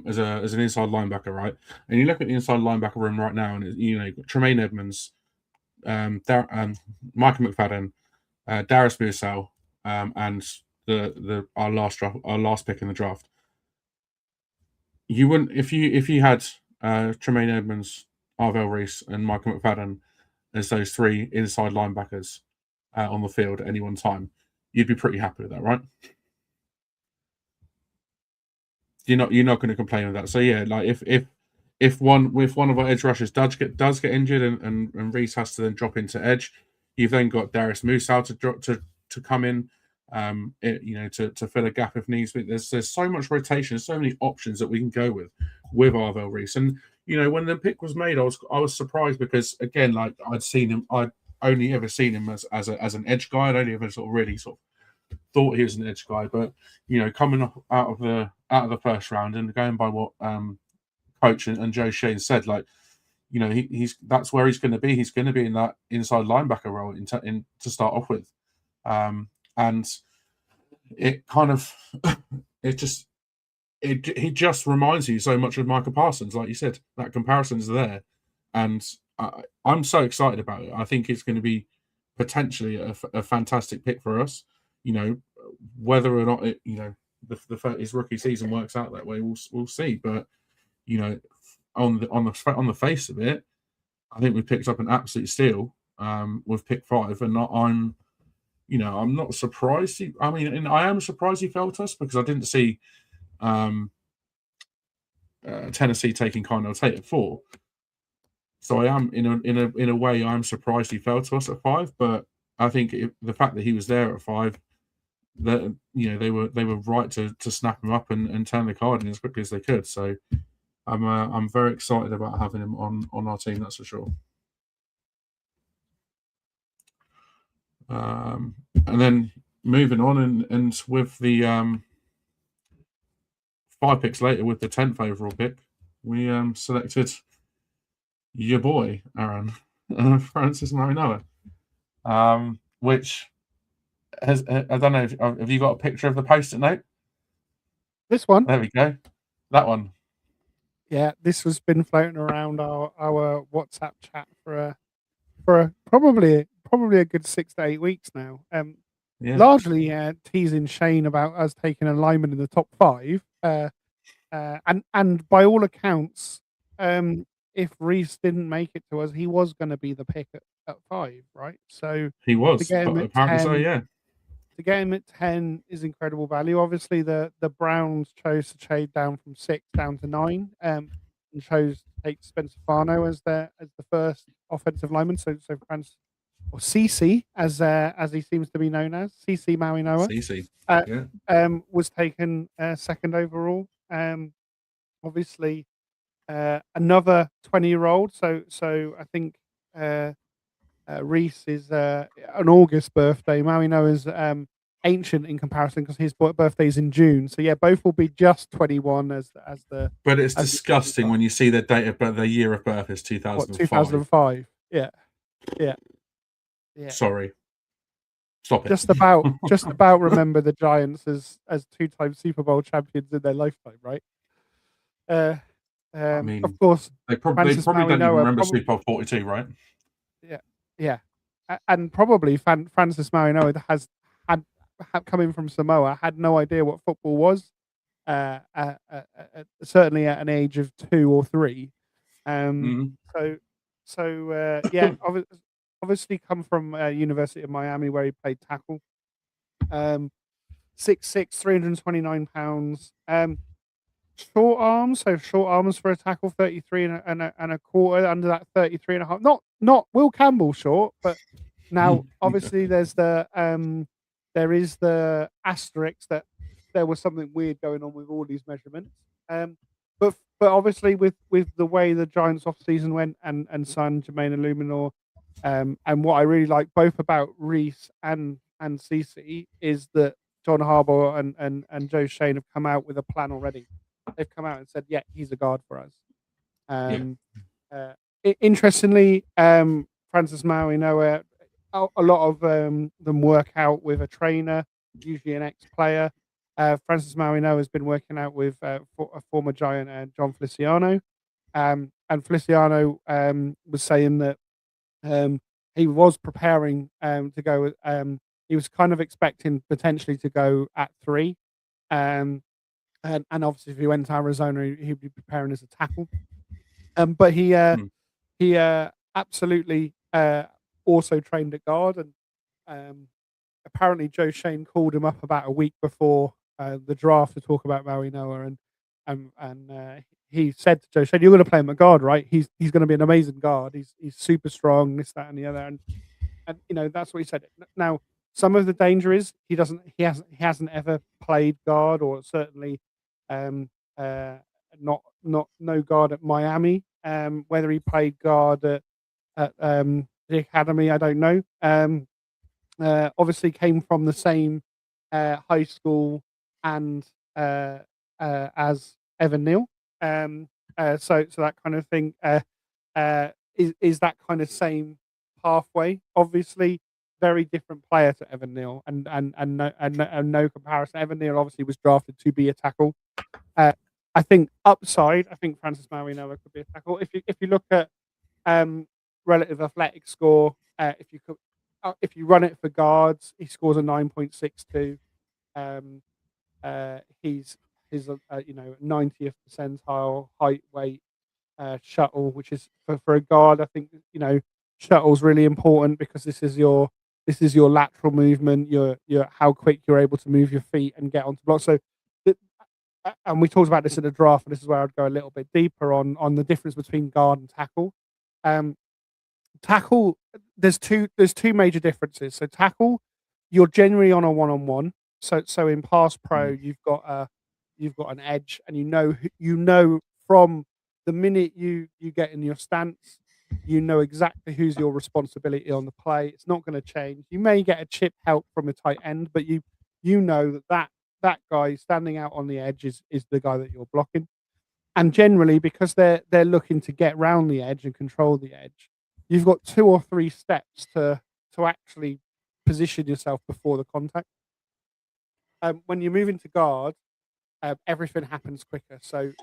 as an inside linebacker, right? And you look at the inside linebacker room right now, and you know, you've got Tremaine Edmonds, Michael McFadden, Darius Mursell, and our last pick in the draft. You wouldn't if you had Tremaine Edmonds, Arvell Reese, and Michael McFadden as those three inside linebackers on the field at any one time, you'd be pretty happy with that, right? You're not going to complain with that. So yeah, like if one of our edge rushers does get injured and Reese has to then drop into edge, you've then got Darius Mursell to come in, to fill a gap if needs be. There's so much rotation, so many options that we can go with Arvell Reese. And you know, when the pick was made, I was surprised because again, like I'd only ever seen him as an edge guy. I'd only ever really thought he was an edge guy, but you know, coming up out of the first round and going by what coach and Joe Shane said, like, you know, he's that's where he's going to be. He's going to be in that inside linebacker role to start off with, and it kind of he just reminds you so much of Micah Parsons, like you said. That comparison's there, and I'm so excited about it. I think it's going to be potentially a fantastic pick for us. You know, whether or not his rookie season works out that way, we'll see. But you know, on the face of it, I think we picked up an absolute steal with pick 5, and I'm not surprised. And I am surprised he fell to us because I didn't see Tennessee taking Kyle Tate at 4. So I am in a way I'm surprised he fell to us at 5. But I think the fact that he was there at 5. That they were right to snap him up and turn the card in as quickly as they could. So I'm very excited about having him on our team. That's for sure. And then moving on and with the 5 picks later with the 10th overall pick, we selected your boy Aaron Francis Marinoa, which. I don't know. Have you got a picture of the post-it note? This one. There we go. That one. Yeah, this has been floating around our WhatsApp chat for probably a good 6 to 8 weeks now. Largely teasing Shane about us taking a lineman in the top 5. And by all accounts, if Reese didn't make it to us, he was going to be the pick at 5, right? So he was. Apparently 10, so, yeah. To get him at 10 is incredible value. Obviously, the Browns chose to trade down from 6 down to 9, and chose to take Spencer Fano as the first offensive lineman. So Francis, or CC as he seems to be known as, CC Marinoa. CC, was taken second overall. Obviously, another 20-year-old. So I think. Reese is an August birthday. Marinoa's ancient in comparison because his birthday is in June. So yeah, both will be just 21 as the. But it's disgusting when you see their date of birth. Their year of birth is 2005. 2005. Yeah. Sorry. Stop it. Just about remember the Giants as 2-time Super Bowl champions in their lifetime, right? Of course, they probably don't even remember Super Bowl 42, right? Yeah, and probably Francis Marinoa has had coming from Samoa, had no idea what football was, certainly at an age of 2 or 3. So obviously come from University of Miami where he played tackle. 6'6", 329 pounds. Short arms for a tackle, 33 and a quarter, under that 33 and a half. Not Will Campbell short, but now obviously there is the asterisk that there was something weird going on with all these measurements. But but obviously with the way the Giants off season went and signed Jermaine Illuminor, and what I really like both about Reese and CC is that John Harbaugh and Joe Shane have come out with a plan already. They've come out and said, yeah, he's a guard for us. Interestingly, Francis Maui Noah, a lot of them work out with a trainer, usually an ex-player. Francis Maui Noah has been working out with a former Giant, John Feliciano. And Feliciano was saying that he was preparing to go. He was kind of expecting potentially to go at 3. And obviously, if he went to Arizona, he'd be preparing as a tackle. But he absolutely also trained at guard, and apparently Joe Shane called him up about a week before the draft to talk about Maui Noah, and he said to Joe Shane, "You're going to play him at guard, right? He's going to be an amazing guard. He's super strong, this, that, and the other." And that's what he said. Now, some of the danger is he hasn't ever played guard, or certainly no guard at Miami. Whether he played guard at the academy, I don't know. Obviously came from the same high school and as Evan Neal. So that kind of thing is that kind of same pathway. Obviously, very different player to Evan Neal, and no comparison. Evan Neal obviously was drafted to be a tackle. I think upside. I think Francis Maui Noah could be a tackle. If you look at relative athletic score, if you run it for guards, he scores a 9.62. He's 90th percentile height, weight, shuttle, which is for a guard. I think shuttle's really important because this is your lateral movement, your how quick you're able to move your feet and get onto blocks. So, and we talked about this in the draft, and this is where I'd go a little bit deeper on the difference between guard and tackle. Tackle, there's two major differences. So tackle, you're generally on a one-on-one. So in pass pro, you've got an edge, and you know from the minute you get in your stance, you know exactly who's your responsibility on the play. It's not going to change. You may get a chip help from a tight end, but you know that guy standing out on the edge is the guy that you're blocking. And generally, because they're looking to get round the edge and control the edge, you've got 2 or 3 steps to actually position yourself before the contact. When you move into guard, everything happens quicker. So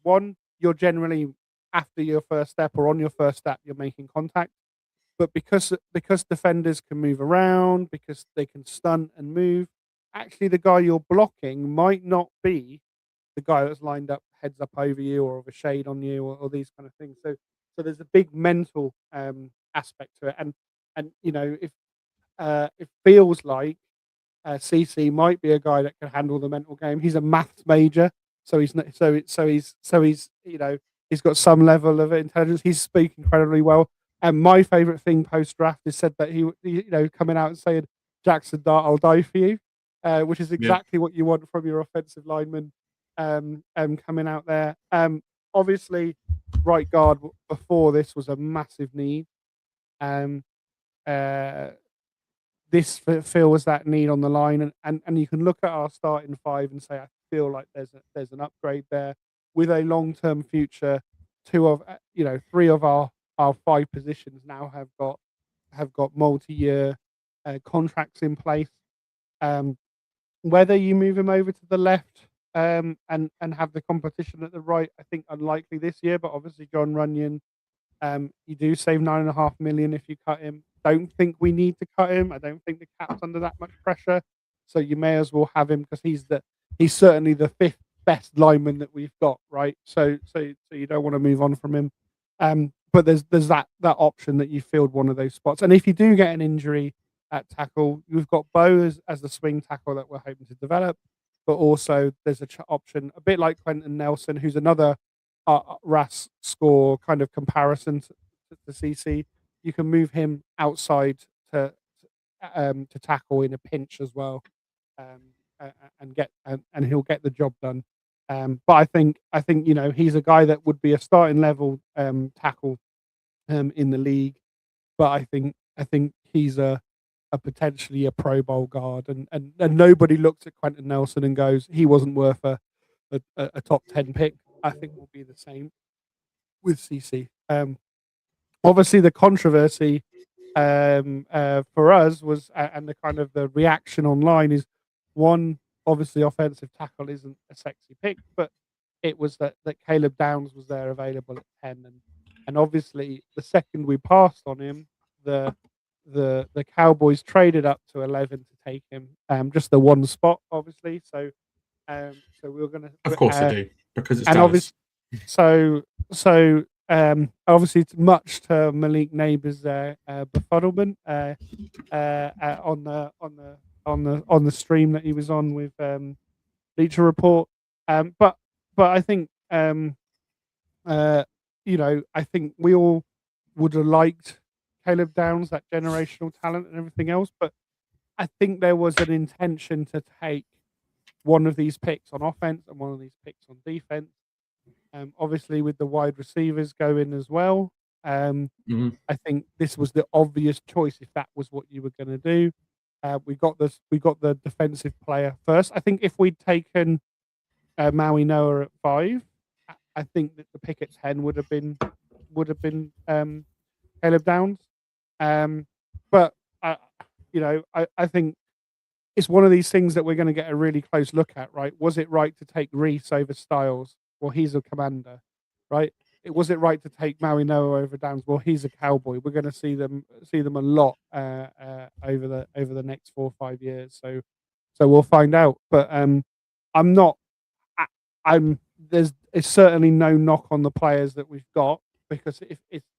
one, you're generally after your first step or on your first step, you're making contact. But because defenders can move around, because they can stunt and move, actually the guy you're blocking might not be the guy that's lined up heads up over you or with a shade on you or these kind of things. So there's a big mental aspect to it, and if it feels like CC might be a guy that can handle the mental game. He's a maths major, so he's he's got some level of intelligence. He's speaking incredibly well. And my favorite thing post draft is said that he coming out and saying, "Jackson Dart, I'll die for you," which is exactly what you want from your offensive lineman coming out there. Obviously, right guard before this was a massive need. This fills that need on the line, and you can look at our starting 5 and say, I feel like there's an upgrade there with a long-term future. 3 of our 5 positions now have got multi-year contracts in place. Whether you move him over to the left and have the competition at the right, I think unlikely this year. But obviously, John Runyon, you do save $9.5 million if you cut him. Don't think we need to cut him. I don't think the cap's under that much pressure, so you may as well have him because he's certainly the 5th best lineman that we've got, right? So you don't want to move on from him. But there's that option that you filled one of those spots, and if you do get an injury at tackle, we've got Bo as the swing tackle that we're hoping to develop, but also there's a option a bit like Quentin Nelson, who's another RAS score kind of comparison to CC. You can move him outside to tackle in a pinch as well, and he'll get the job done. But I think he's a guy that would be a starting level tackle in the league. But I think he's a potentially a Pro Bowl guard, and nobody looks at Quentin Nelson and goes, he wasn't worth a top 10 pick. I think will be the same with CC. Obviously, the controversy for us was, and the kind of the reaction online is, one, obviously offensive tackle isn't a sexy pick, but it was that Caleb Downs was there available at 10, and obviously the second we passed on him, the Cowboys traded up to 11 to take him, just the one spot, obviously. So we were gonna, Of course they do, because it's and Dallas. Obviously it's much to Malik Neighbours' befuddlement on the stream that he was on with Bleacher Report. But I think I think we all would have liked Caleb Downs, that generational talent and everything else. But I think there was an intention to take one of these picks on offense and one of these picks on defense. Obviously, with the wide receivers going as well, I think this was the obvious choice if that was what you were going to do. We got the defensive player first. I think if we'd taken Maui Noah at 5, I think that the pick at 10 would have been Caleb Downs. But I think it's one of these things that we're going to get a really close look at, right? Was it right to take Reese over Styles? Well, he's a commander, right? Was it right to take Maui Noah over Downs? Well, he's a Cowboy. We're going to see them a lot over the next 4 or 5 years. So we'll find out. But it's certainly no knock on the players that we've got, because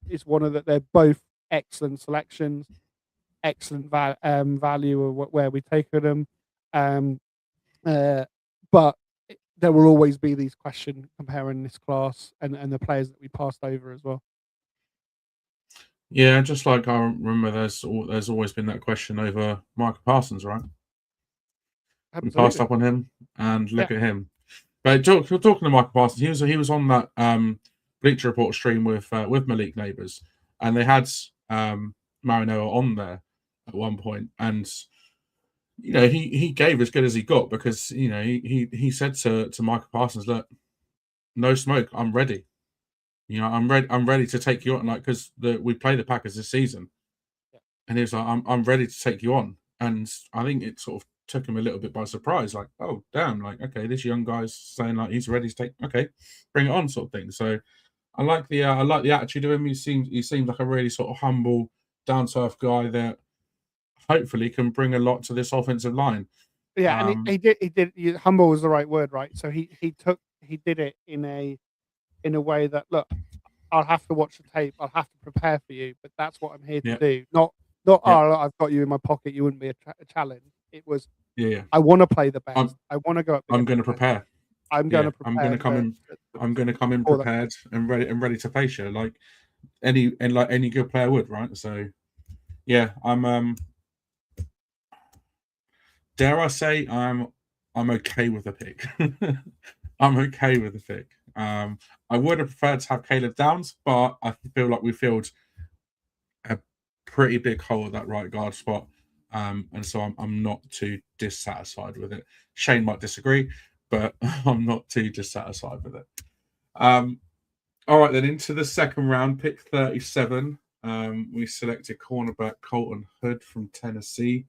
it's one of they're both excellent selections, excellent value of where we taken them. But there will always be these questions comparing this class and the players that we passed over as well. Yeah, just like I remember, there's always been that question over Michael Parsons, right? Absolutely. We passed up on him, and look at him. But talking to Michael Parsons, he was on that Bleacher Report stream with Malik Neighbours, and they had Maui Noah on there at one point, and he gave as good as he got, because he said to Michael Parsons, look, no smoke, I'm ready. I'm ready to take you on, like, because we play the Packers this season, and he was like, I'm ready to take you on. And I think it sort of took him a little bit by surprise, like, oh damn, like, okay, this young guy's saying like he's ready to take, okay, bring it on, sort of thing. So I like the attitude of him. He seems like a really sort of humble, down to earth guy that hopefully can bring a lot to this offensive line. Yeah, and he did. Humble was the right word, right? So he did it in a way that, look, I'll have to watch the tape, I'll have to prepare for you, but that's what I'm here to do. Not oh, I've got you in my pocket, you wouldn't be a challenge. It was, I want to play the best. I want to go up. I'm going to prepare. I'm going to prepare. I'm going to come in prepared and ready to face you, like any good player would, right? So yeah, I'm dare I say I'm okay with the pick. I'm okay with the pick. I would have preferred to have Caleb Downs, but I feel like we filled a pretty big hole at that right guard spot, and so I'm not too dissatisfied with it. Shane might disagree, but I'm not too dissatisfied with it. All right, then into the second round, pick 37. We selected cornerback Colton Hood from Tennessee.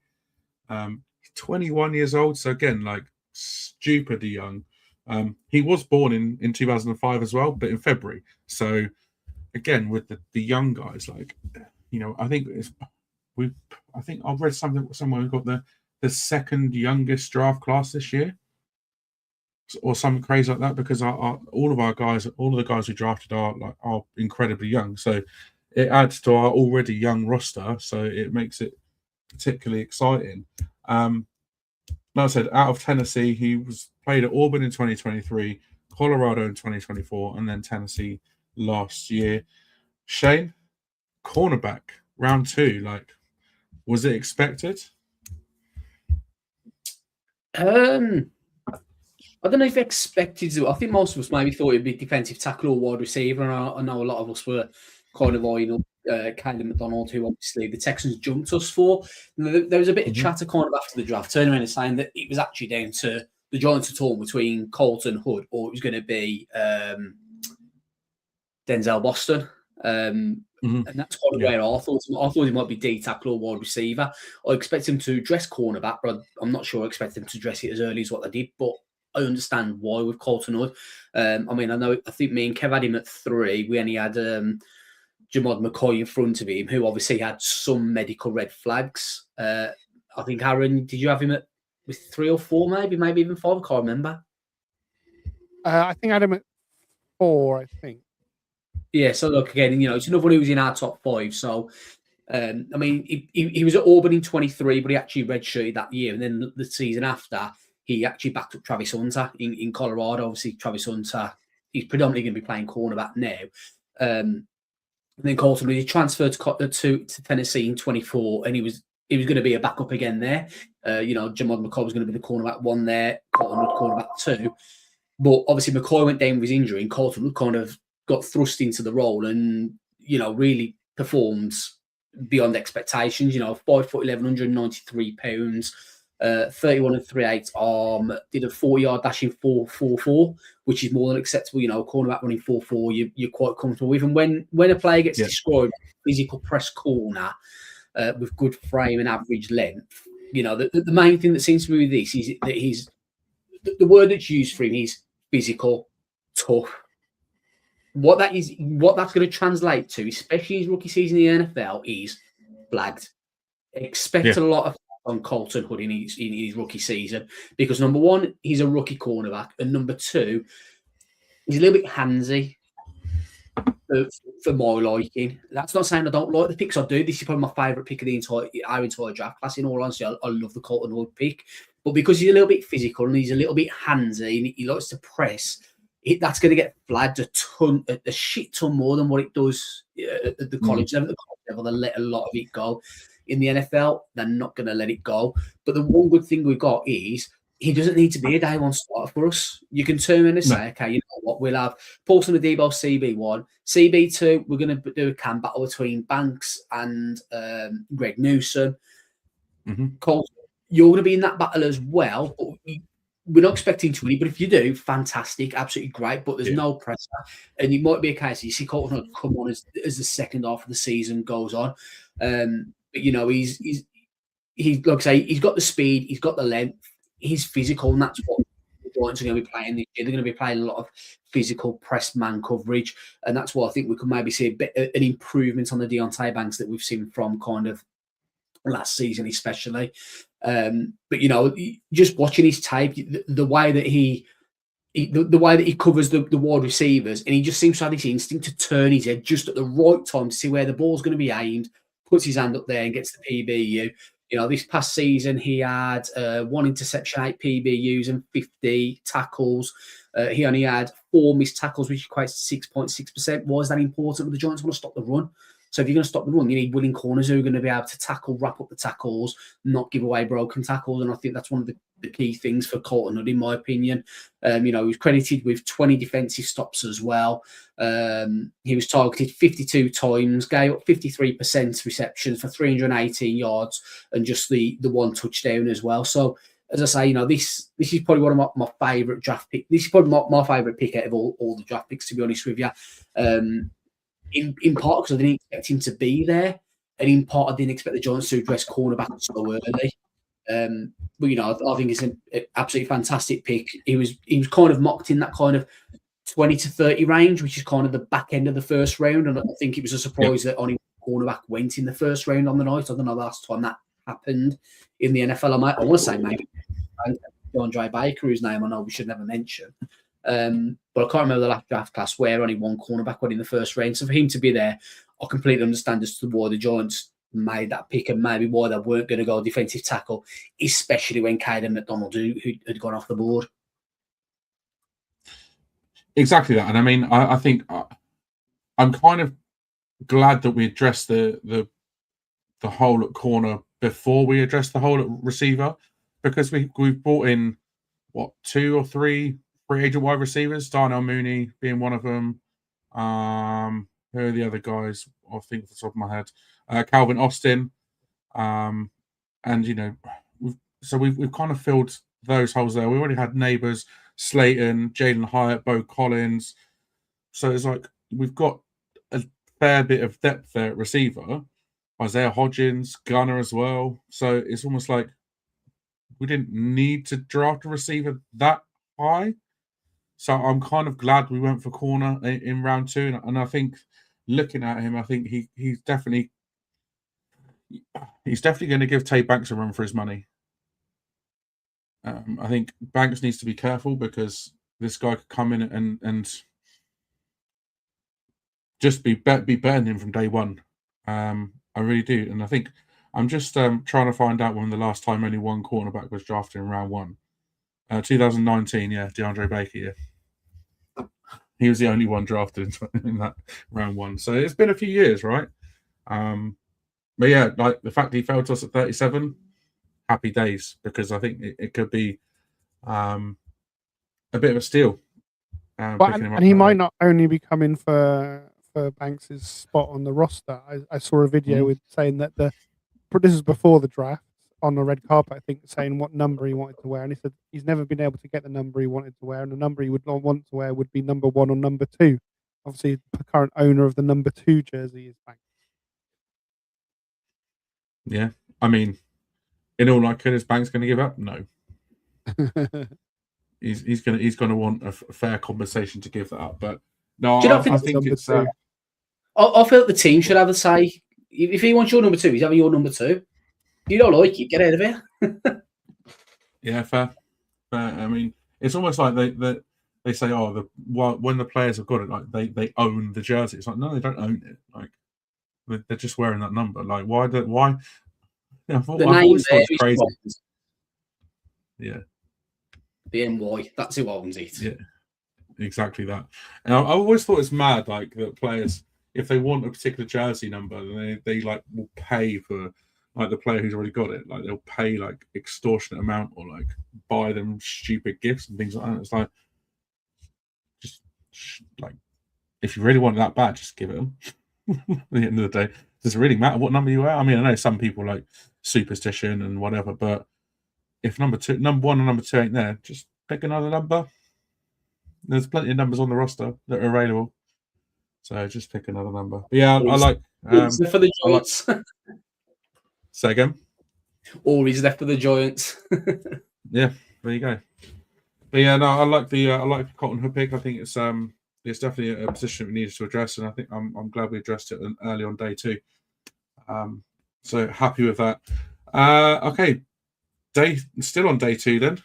21 years old, so again, like, stupidly young. He was born in 2005 as well, but in February. So again, with the young guys, like, I think I've read something somewhere we've got the second youngest draft class this year, or something crazy like that, because all of the guys we drafted are incredibly young. So it adds to our already young roster, so it makes it particularly exciting. Like I said, out of Tennessee, he was played at Auburn in 2023, Colorado in 2024, and then Tennessee last year. Shane, cornerback, round 2, like, was it expected? I I don't know if expected to. I think most of us maybe thought it'd be defensive tackle or wide receiver, and I know a lot of us were kind of eyeing up Caleb McDonald, who obviously the Texans jumped us for. There was a bit of chatter kind of after the draft, turning around and saying that it was actually down to the Giants were torn between Colton Hood or it was going to be Denzel Boston. And that's kind of where I thought it might be D tackle or wide receiver. I expect him to dress cornerback, but I'm not sure I expect him to dress it as early as what they did. But I understand why with Colton Hood. I think me and Kev had him at 3. We only had Jamod McCoy in front of him, who obviously had some medical red flags. I think, Aaron, did you have him with 3 or 4, maybe even 5? I can't remember. I think I had him at 4, I think. Yeah, so look, again, it's another one who was in our top 5. So, he was at Auburn in 23, but he actually redshirted that year. And then the season after, he actually backed up Travis Hunter in Colorado. Obviously, Travis Hunter, he's predominantly going to be playing cornerback now. And then Colton, he transferred to Tennessee in 24, and he was going to be a backup again there. Jamod McCoy was going to be the cornerback 1 there, Colton Hood cornerback 2. But obviously, McCoy went down with his injury, and Colton Hood kind of got thrust into the role and, really performed beyond expectations. 5'11", 193 pounds, 31 and 3/8 arm, did a 40-yard dash in 4.44, which is more than acceptable. Cornerback running 4.4, you're quite comfortable with. And when a player gets described, physical press corner with good frame and average length, the main thing that seems to be with this is that the word that's used for him is physical, tough. What that's going to translate to, especially his rookie season in the NFL, is flagged. Expect a lot of on Colton Hood in his rookie season because, number 1, he's a rookie cornerback, and number 2, he's a little bit handsy for my liking. That's not saying I don't like the picks. I do. This is probably my favourite pick of our entire draft class. In all honesty, I love the Colton Hood pick, but because he's a little bit physical and he's a little bit handsy and he likes to press, that's going to get flagged a shit ton more than what it does at the college level. At the college level, they let a lot of it go. In the NFL, they're not going to let it go. But the one good thing we've got is he doesn't need to be a day 1 starter for us. You can turn in and say, okay, you know what, we'll have Paulson Adebo CB1, CB2, we're going to do a camp battle between Banks and Greg Newsom. Colton, you're going to be in that battle as well, but we're not expecting to win, but if you do, fantastic, absolutely great. But there's no pressure, and it might be a case you see Colton come on as the second half of the season goes on. But he's like I say, he's got the speed, he's got the length, he's physical, and that's what the Giants are going to be playing this year. They're going to be playing a lot of physical press man coverage, and that's why I think we could maybe see an improvement on the Deontay Banks that we've seen from kind of last season, especially. But just watching his tape, the way that the way that he covers the wide receivers, and he just seems to have this instinct to turn his head just at the right time to see where the ball's going to be aimed, puts his hand up there and gets the PBU. This past season he had 1 interception, 8 PBUs and 50 tackles. He only had 4 missed tackles, which equates to 6.6%. Why is that important? Well, the Giants want to stop the run. So if you're going to stop the run, you need willing corners who are going to be able to tackle, wrap up the tackles, not give away broken tackles. And I think that's one of the key things for Colton Hood, in my opinion. He was credited with 20 defensive stops as well. He was targeted 52 times, gave up 53% receptions for 318 yards and just the 1 touchdown as well. So, as I say, this is probably one of my favourite draft picks. This is probably my favourite pick out of all the draft picks, to be honest with you. In part because I didn't expect him to be there, and in part I didn't expect the Giants to address cornerback so early. But I think it's an absolutely fantastic pick. He was kind of mocked in that kind of 20 to 30 range, which is kind of the back end of the first round, and I think it was a surprise that only cornerback went in the first round on the night. I don't know the last time that happened in the NFL. I want to say maybe DeAndre Baker, whose name I know we should never mention. But I can't remember the last draft class where only one cornerback went in the first round. So for him to be there, I completely understand as to why the Giants made that pick and maybe why they weren't going to go defensive tackle, especially when Caleb McDonald, who had gone off the board. Exactly that. And I mean, I think I'm kind of glad that we addressed the hole at corner before we addressed the hole at receiver, because we've brought in 2 or 3 free agent wide receivers, Darnell Mooney being one of them. Who are the other guys? I think off the top of my head, Calvin Austin. And we've kind of filled those holes there. We already had Neighbours, Slayton, Jalen Hyatt, Bo Collins. So it's like we've got a fair bit of depth there at receiver. Isaiah Hodgins, Gunner as well. So it's almost like we didn't need to draft a receiver that high. So I'm kind of glad we went for corner in round 2. And I think looking at him, I think he's definitely going to give Tay Banks a run for his money. I think Banks needs to be careful because this guy could come in and just be better than him from day one. I really do. And I think I'm just trying to find out when the last time only one cornerback was drafted in round 1. 2019, yeah, DeAndre Baker, yeah. He was the only one drafted in that round 1. So it's been a few years, right? But yeah, like the fact that he fell to us at 37, happy days, because I think it could be a bit of a steal. And he might not only be coming for Banks's spot on the roster. I saw a video with saying that this was before the draft on the red carpet, I think, saying what number he wanted to wear, and he said he's never been able to get the number he wanted to wear, and the number he would not want to wear would be number 1 or number 2. Obviously, the current owner of the number 2 jersey is Banks. Yeah, I mean, in all likelihood, is Banks going to give up? No. he's going to want a fair compensation to give that up. But no, I think it's. I feel the team should have a say. If he wants your number 2, he's having your number 2. If you don't like it, get out of it. Yeah, fair. I mean, it's almost like they say, when the players have got it, like they own the jersey. It's like, no, they don't own it. Like they're just wearing that number. Like why? I've always thought it's crazy. Yeah. The NY, that's who owns it. Yeah, exactly that. And I always thought it's mad, like that players, if they want a particular jersey number, they like will pay for like the player who's already got it. Like they'll pay like extortionate amount or like buy them stupid gifts and things like that. It's like just like if you really want that bad, just give it them. At the end of the day, does it really matter what number you wear? I mean, I know some people like superstition and whatever, but if number 1 and number 2 ain't there, just pick another number. There's plenty of numbers on the roster that are available, so just pick another number. But yeah, I like for the Giants. Say again. Or he's left for the Giants. Yeah, there you go. But yeah, no, I like the Colton Hood pick. I think it's definitely a position we needed to address, and I think I'm glad we addressed it early on day 2. So happy with that. Okay, still on day 2 then.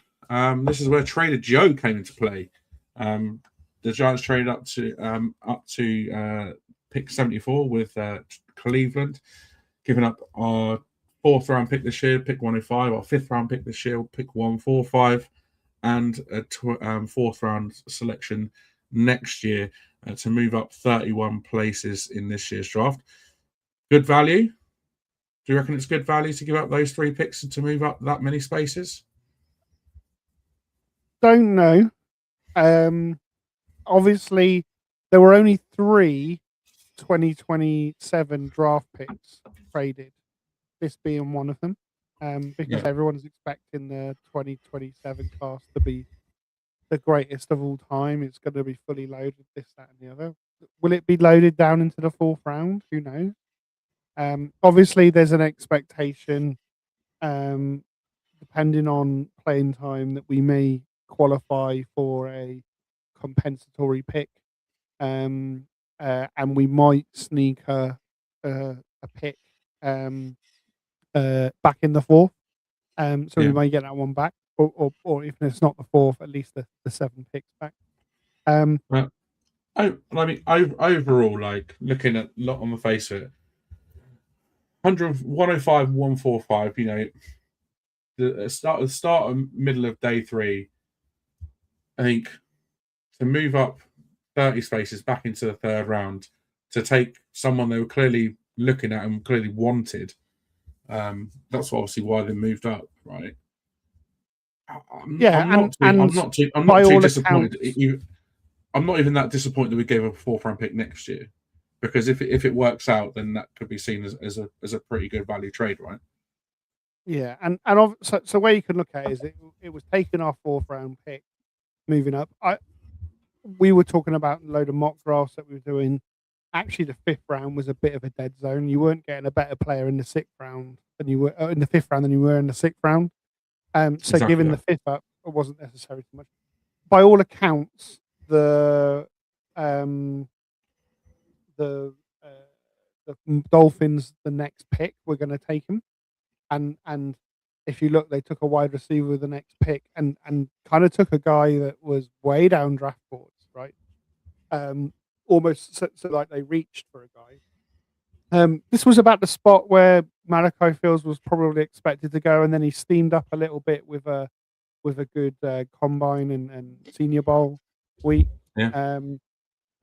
This is where Trader Joe came into play. The Giants traded up to pick 74 with Cleveland, giving up our 4th round pick this year, pick 105, our 5th round pick this year, pick 145, and a 4th round selection next year to move up 31 places in this year's draft. Good value. Do you reckon it's good value to give up those 3 picks and to move up that many spaces? Don't know. Obviously, there were only 3 2027 draft picks traded, this being one of them, because everyone's expecting the 2027 class to be the greatest of all time. It's going to be fully loaded, this, that, and the other. Will it be loaded down into the 4th round? Who knows? Obviously, there's an expectation, depending on playing time, that we may qualify for a compensatory pick, and we might sneak a pick back in the 4th. So we might get that one back, or if it's not the 4th, at least the 7 picks back. Well, I mean, overall, like looking at lot on the face of it, 105, 145. You know, the start and middle of day 3. I think to move up 30 spaces back into the 3rd round to take someone they were clearly looking at and clearly wanted. That's obviously why they moved up, right? Yeah, I'm not too by all disappointed. accounts, I'm not even that disappointed that we gave a 4th round pick next year, because if it works out, then that could be seen as a pretty good value trade, right? yeah, so where you can look at it is it was taking our 4th round pick, moving up. We were talking about a load of mock drafts that we were doing. Actually, the 5th round was a bit of a dead zone. You weren't getting a better player in the 6th round than you were in the 5th round than you were in the 6th round. So Exactly. giving the 5th up wasn't necessary too much. By all accounts, the um, the Dolphins, the next pick, were going to take him, and if you look, they took a wide receiver with the next pick, and kind of took a guy that was way down draft boards, right? Almost so like they reached for a guy. This was about the spot where Malachi Fields was probably expected to go, and then he steamed up a little bit with a good combine and Senior Bowl week. Yeah.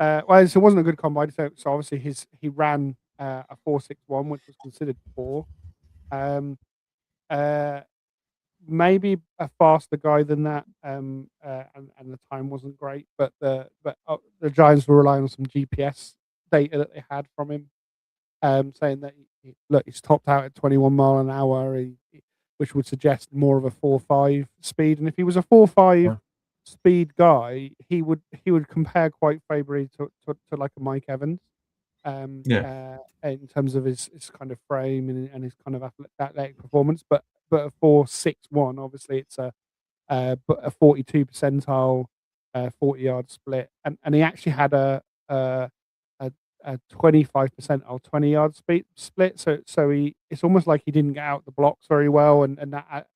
Well, it wasn't a good combine, so obviously he ran a 4.61, which was considered poor. Um, uh, Maybe a faster guy than that, and the time wasn't great, but the Giants were relying on some GPS data that they had from him, saying that look, he's topped out at 21 mile an hour, which would suggest more of a 4.5 speed, and if he was a 4.5 Yeah. speed guy, he would compare quite favorably to like a Mike Evans, in terms of his kind of frame and his kind of athletic performance, but a 4.61, obviously it's a 42 percentile 40-yard split, and he actually had a a 25 percentile 20-yard split, so it's almost like he didn't get out the blocks very well, and that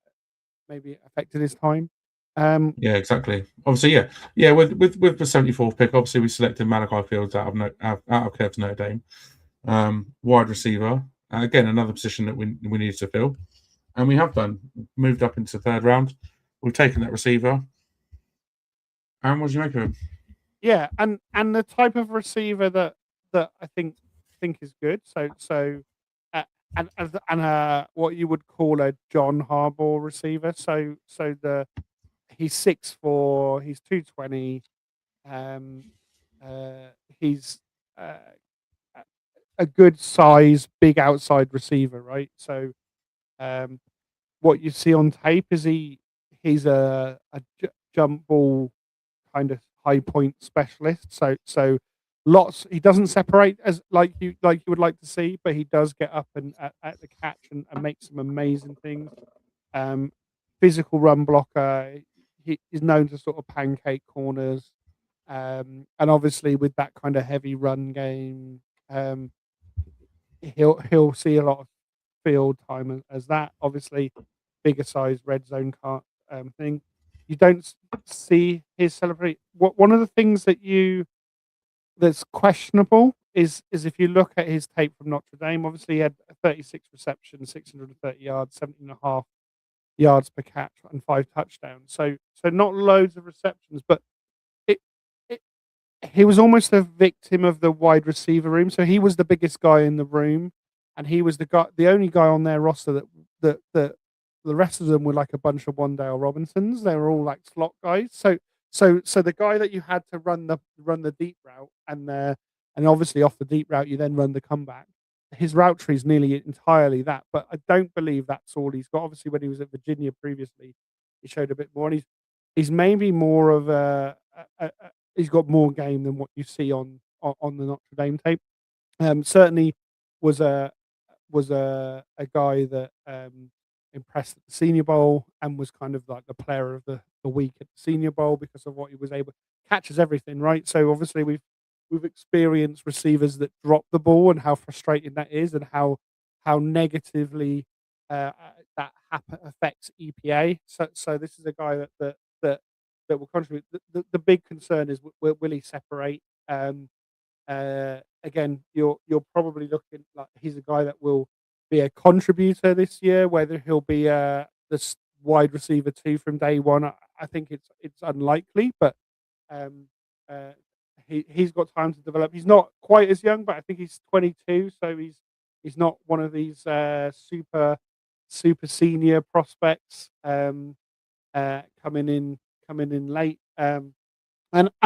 maybe affected his time. Yeah, exactly. Obviously, yeah. With the 74th pick, obviously we selected Malachi Fields out of Curtis Notre Dame, wide receiver. Again, another position that we needed to fill, and we have done. Moved up into 3rd round. We've taken that receiver. Aaron, what do you make of him? Yeah, and the type of receiver that I think is good. So, what you would call a John Harbaugh receiver. He's 6'4", he's 220. Um, he's a good size, big outside receiver, right? So, what you see on tape is he's a jump ball kind of high point specialist. So lots. He doesn't separate as like you would like to see, but he does get up and at the catch and make some amazing things. Um, Physical run blocker. He is known to sort of pancake corners, and obviously with that kind of heavy run game, he'll see a lot of field time as that. Obviously, bigger size red zone thing. You don't see his celebrate. One of the things that's questionable is if you look at his tape from Notre Dame. Obviously, he had 36 receptions, 630 yards, 17.5 yards per catch, and 5 touchdowns. So not loads of receptions, but it, it he was almost a victim of the wide receiver room. So he was the biggest guy in the room, and he was the only guy on their roster that the rest of them were like a bunch of Wandale Robinsons. They were all like slot guys. So the guy that you had to run the deep route, and obviously off the deep route you then run the comeback. His route tree is nearly entirely that, but I don't believe that's all he's got. Obviously, when he was at Virginia previously, he showed a bit more, and he's maybe more of he's got more game than what you see on the Notre Dame tape. Certainly was a guy that impressed at the Senior Bowl and was kind of like the player of the week at the Senior Bowl because of what he was able catches everything, right? So obviously we've experienced receivers that drop the ball and how frustrating that is, and how negatively affects EPA. So this is a guy that will contribute. The big concern is will he separate? Again, you're probably looking like he's a guy that will be a contributor this year. Whether he'll be this wide receiver 2 from day one, I think it's unlikely. But um, uh, he's got time to develop. He's not quite as young, but I think he's 22, so he's not one of these super senior prospects. coming in late. And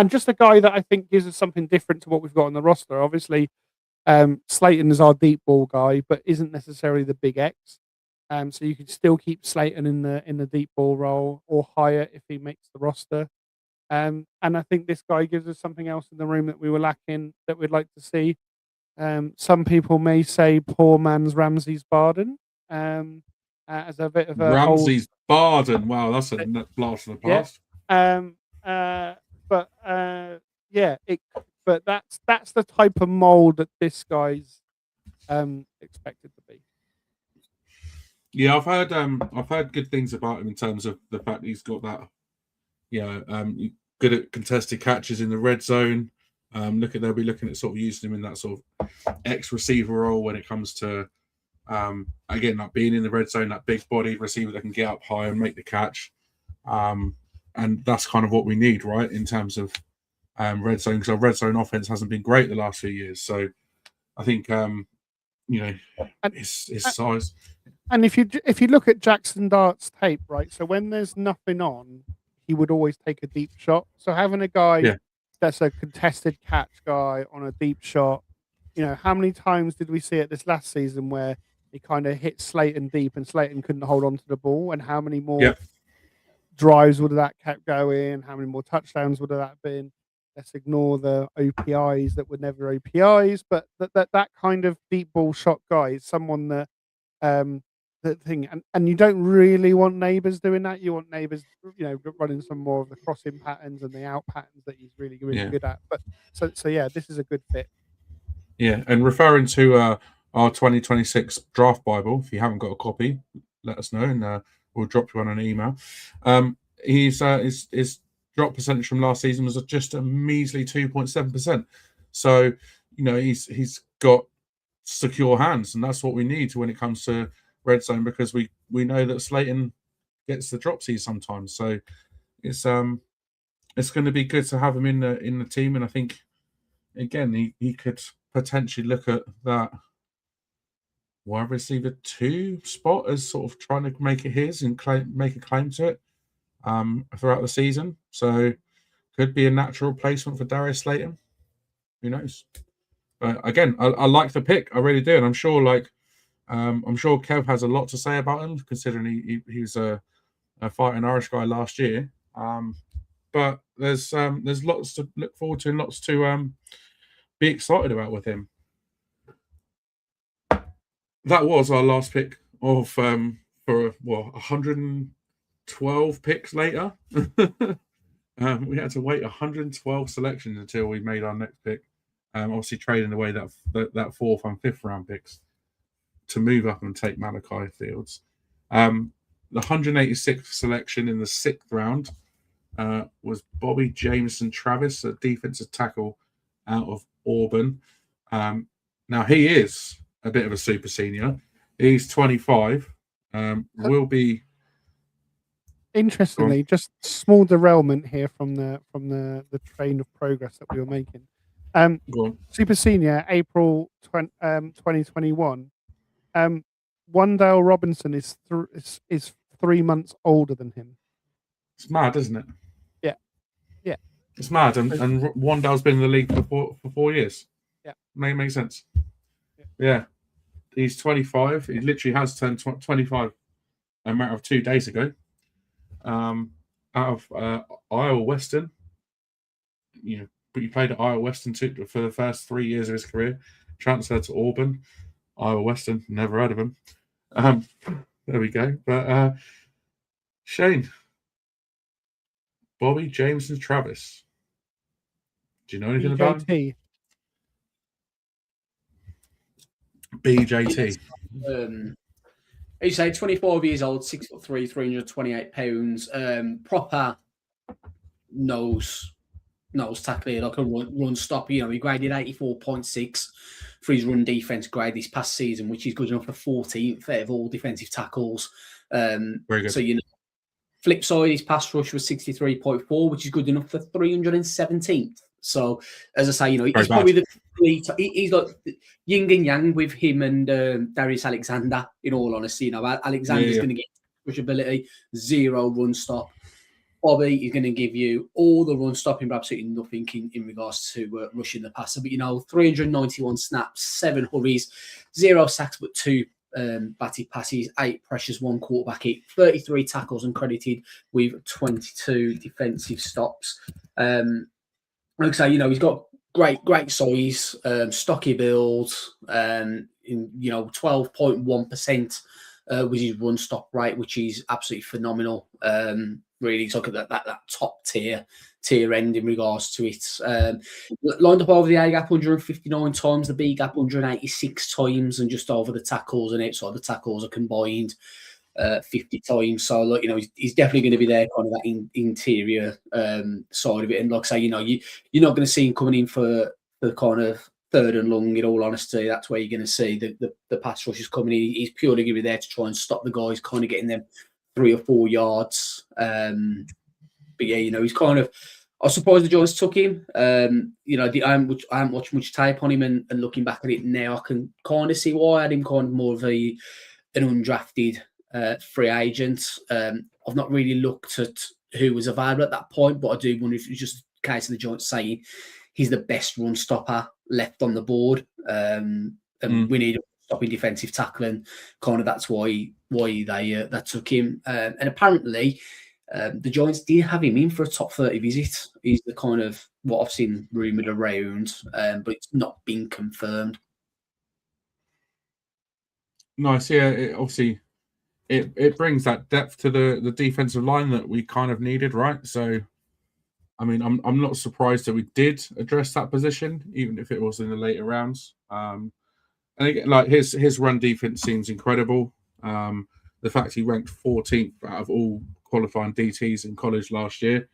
just a guy that I think gives us something different to what we've got on the roster. Obviously, Slayton is our deep ball guy, but isn't necessarily the big X. So you can still keep Slayton in the deep ball role or higher if he makes the roster. And I think this guy gives us something else in the room that we were lacking that we'd like to see. Some people may say poor man's Ramses Barden as a bit of a Ramses Barden. Wow, that's a blast from the past. But that's the type of mold that this guy's expected to be. Yeah, I've heard good things about him in terms of the fact that he's got that, good at contested catches in the red zone. They'll be looking at sort of using him in that sort of X receiver role when it comes to again, like being in the red zone, that big body receiver that can get up high and make the catch. And that's kind of what we need, right, in terms of red zone, because our red zone offense hasn't been great the last few years. So I think his size. And if you look at Jackson Dart's tape, right, so when there's nothing on, he would always take a deep shot. So having a guy that's a contested catch guy on a deep shot, how many times did we see it this last season where he kind of hit Slayton deep and Slayton couldn't hold on to the ball? And how many more drives would that kept going? How many more touchdowns would that been? Let's ignore the OPIs that were never OPIs, but that kind of deep ball shot guy is someone that the thing, and you don't really want Neighbours doing that. You want Neighbours, running some more of the crossing patterns and the out patterns that he's really good at. But so yeah, this is a good fit. Yeah, and referring to our 2026 draft Bible, if you haven't got a copy, let us know, and we'll drop you on an email. His drop percentage from last season was just a measly 2.7%. So he's got secure hands, and that's what we need when it comes to red zone, because we know that Slayton gets the dropsies sometimes. So it's going to be good to have him in the team, and I think again he could potentially look at that wide receiver 2 spot as sort of trying to make it his and make a claim to it throughout the season. So could be a natural replacement for Darius Slayton. Who knows? But again, I like the pick. I really do, and I'm sure Kev has a lot to say about him, considering he was a fighting Irish guy last year. But there's lots to look forward to and lots to be excited about with him. That was our last pick of for 112 picks later. We had to wait 112 selections until we made our next pick. Obviously trading away that 4th and 5th round picks to move up and take Malachi Fields. The 186th selection in the 6th round was Bobby Jameson Travis, a defensive tackle out of Auburn. Now he is a bit of a super senior. He's 25. Will be. Interestingly, just small derailment here from the train of progress that we were making. Super Senior, April 2021. Wandale Robinson is 3 months older than him. It's mad, isn't it? Yeah. It's mad, and Wandale's been in the league for 4 years. Yeah, makes sense. Yeah, he's 25. He literally has turned 25 a matter of 2 days ago. Out of Iowa Western, but he played at Iowa Western for the first 3 years of his career. Transferred to Auburn. Iowa Western, never heard of him. There we go. But Shane, Bobby Jameson Travis. Do you know anything about him? BJT. You say 24 years old, 6'3", 328 pounds. Proper nose tackler, like a run stop. He graded 84.6 for his run defense grade this past season, which is good enough for 14th out of all defensive tackles. Very good. So flip side, his pass rush was 63.4, which is good enough for 317th. So as I say, he's probably he's like yin and yang with him and Darius Alexander. In all honesty, Alexander's going to get rush ability, 0 run stop. Bobby is going to give you all the run stopping, but absolutely nothing in regards to rushing the passer. But 391 snaps, 7 hurries, 0 sacks, but 2 batted passes, 8 pressures, 1 quarterback hit, 33 tackles, and credited with 22 defensive stops. Like I say, he's got great size, stocky build, 12.1% was his run stop rate, which is absolutely phenomenal. Really, so look at that top tier end in regards to it. Lined up over the A gap 159 times, the B gap 186 times, and just over the tackles and outside the tackles are combined 50 times. So look, he's definitely going to be there, kind of that interior side of it. And like I say, you're not going to see him coming in for the kind of third and long. In all honesty, that's where you're going to see the pass rushers coming in. He's purely going to be there to try and stop the guys, kind of getting them 3 or 4 yards. But yeah, he's kind of. I suppose the Giants took him. I haven't watched much tape on him, and looking back at it now, I can kind of see why I had him kind of more of an undrafted free agent. I've not really looked at who was available at that point, but I do wonder if it was just a case of the Giants saying he's the best run stopper left on the board, and we need a stopping defensive tackle, and kind of that's why they took him. And apparently, the Giants did have him in for a top 30 visit. He's the kind of what I've seen rumoured around, but it's not been confirmed. Nice, yeah. Obviously, it brings that depth to the defensive line that we kind of needed, right? So, I mean, I'm not surprised that we did address that position, even if it was in the later rounds. And again, like his run defense seems incredible. The fact he ranked 14th out of all qualifying DTs in college last year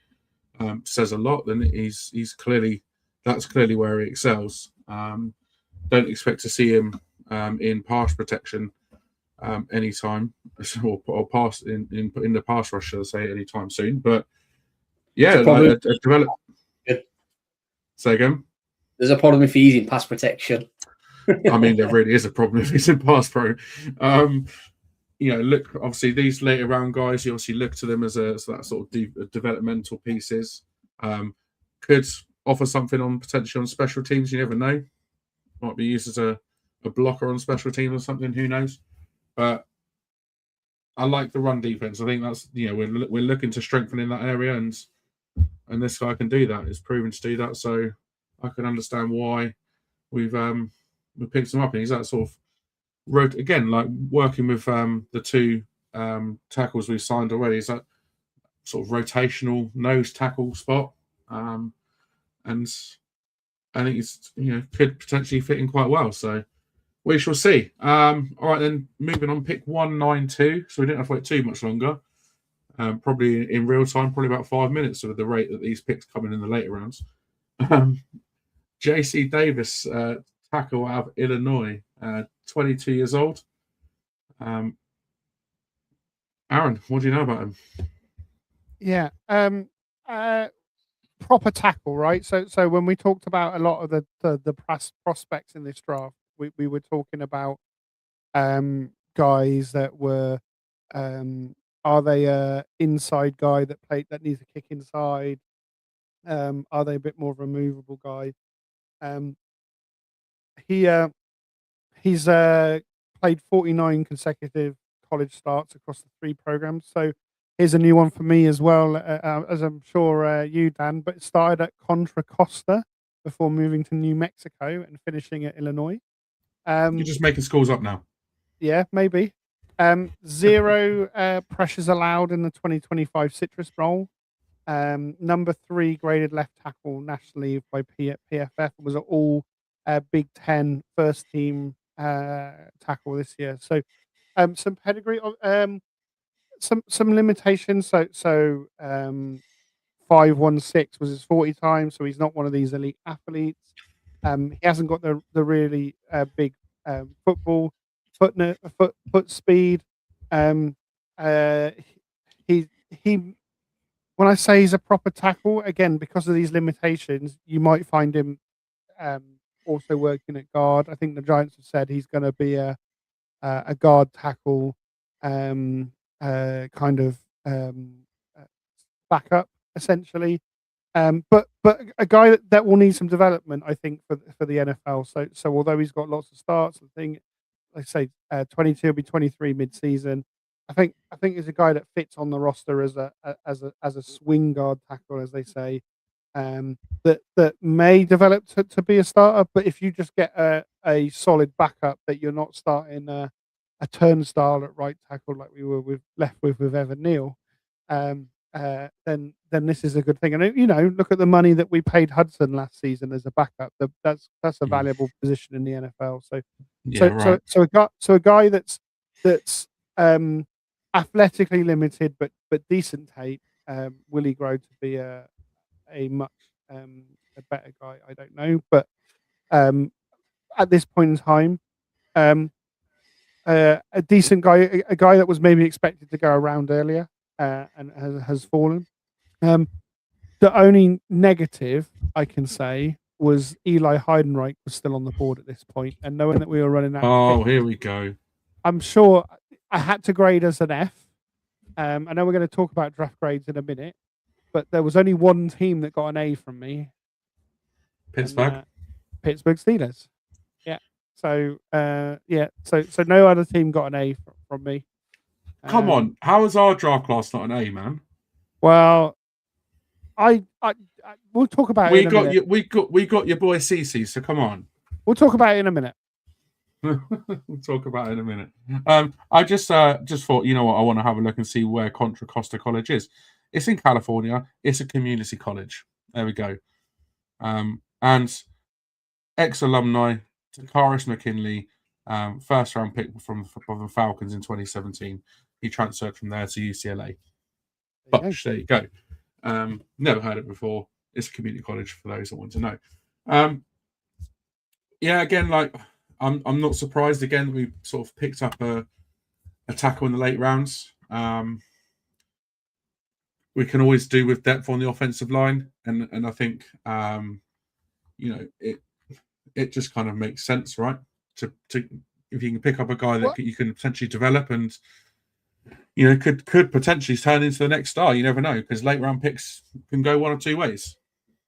says a lot. Then he's clearly where he excels. Don't expect to see him in pass protection anytime, or pass in the pass rush, shall I say, anytime soon. But yeah, develop. Say again. There's a problem if he's in pass protection. I mean, there really is a problem if he's in pass pro. Look, obviously these later round guys, you obviously look to them as that sort of developmental pieces. Could offer something on potentially on special teams. You never know. Might be used as a blocker on special teams or something. Who knows? But I like the run defense. I think that's we're looking to strengthen in that area, and this guy can do that. It's proven to do that. So I can understand why we picked him up, and he's that sort of again, like working with the 2 tackles we've signed already. Is that sort of rotational nose tackle spot, and I think it's could potentially fit in quite well. So we shall see. All right, then moving on, pick 192. So we didn't have to wait too much longer. Probably in real time, probably about 5 minutes with the rate that these picks come in the later rounds. JC Davis, tackle out of Illinois, 22 years old. Aaron, what do you know about him? Yeah, proper tackle, right? So when we talked about a lot of the prospects in this draft, we were talking about guys that were are they a inside guy that needs to kick inside? Are they a bit more of a movable guy? He's played 49 consecutive college starts across the 3 programs. So here's a new one for me as well, as I'm sure you, Dan. But it started at Contra Costa before moving to New Mexico and finishing at Illinois. You're just making schools up now. Yeah, maybe. 0 pressures allowed in the 2025 Citrus Bowl. Number 3 graded left tackle nationally by PFF, was an all Big Ten first team tackle this year. So some pedigree, some limitations. So 5'16" was his 40 time, so he's not one of these elite athletes. He hasn't got the really big foot speed. He when I say he's a proper tackle, again, because of these limitations, you might find him also working at guard. I think the Giants have said he's going to be a guard tackle, kind of backup essentially. But a guy that will need some development, I think, for the NFL. So although he's got lots of starts, I think, like I say, 22 will be 23 mid-season. I think he's a guy that fits on the roster as a swing guard tackle, as they say. That may develop to be a starter, but if you just get a solid backup, that you're not starting a turnstile at right tackle like we were left with Evan Neal, then this is a good thing. And look at the money that we paid Hudson last season as a backup. That's a valuable position in the NFL. So a guy that's athletically limited but decent tape. Will he grow to be a much a better guy? I don't know, but at this point in time, a decent guy, a guy that was maybe expected to go around earlier, and has fallen. The only negative I can say was Eli Heidenreich was still on the board at this point, and knowing that we were running out. Oh, here we go. I'm sure I had to grade as an F. I know we're going to talk about draft grades in a minute, but there was only one team that got an A from me. Pittsburgh. Pittsburgh Steelers. Yeah. So so no other team got an A from me. Come on, how is our draft class not an A, man? Well, I we'll talk about it in a minute. We got your boy CC, so come on. We'll talk about it in a minute. We'll talk about it in a minute. I just thought, you know what, I want to have a look and see where Contra Costa College is. It's in California. It's a community college. There we go. And ex-alumni, Takaris McKinley, first round pick from the Falcons in 2017. He transferred from there to UCLA. But there you go. Never heard it before. It's a community college for those that want to know. Yeah, again, like I'm not surprised. Again, we sort of picked up a tackle in the late rounds. We can always do with depth on the offensive line, and I think it just kind of makes sense, right? To if you can pick up a guy that you can potentially develop and could potentially turn into the next star. You never know, because late round picks can go one or two ways.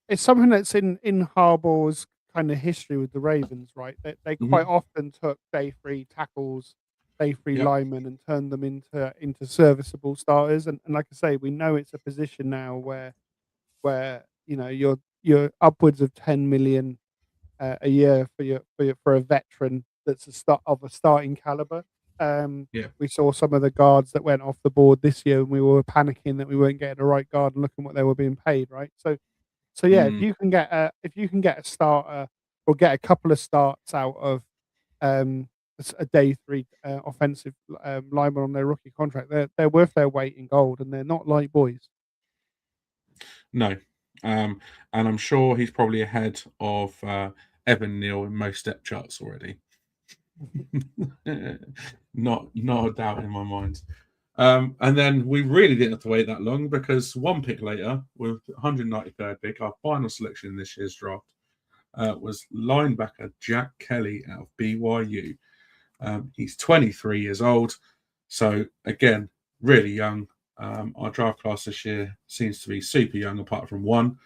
It's something that's in Harbaugh's kind of history with the Ravens, right? They quite often took day 3 tackles, day 3 linemen, and turned them into serviceable starters. And like I say, we know it's a position now where you're upwards of 10 million a year for a veteran that's a starting caliber. We saw some of the guards that went off the board this year, and we were panicking that we weren't getting the right guard and looking what they were being paid, right? So yeah, if you can get a starter or get a couple of starts out of a day 3 offensive lineman on their rookie contract, they're worth their weight in gold, and they're not light boys. No, and I'm sure he's probably ahead of Evan Neal in most step charts already. Not a doubt in my mind. And then we really didn't have to wait that long, because one pick later, with 193rd pick, our final selection in this year's draft was linebacker Jack Kelly out of BYU. He's 23 years old, so again, really young. Our draft class this year seems to be super young, apart from one.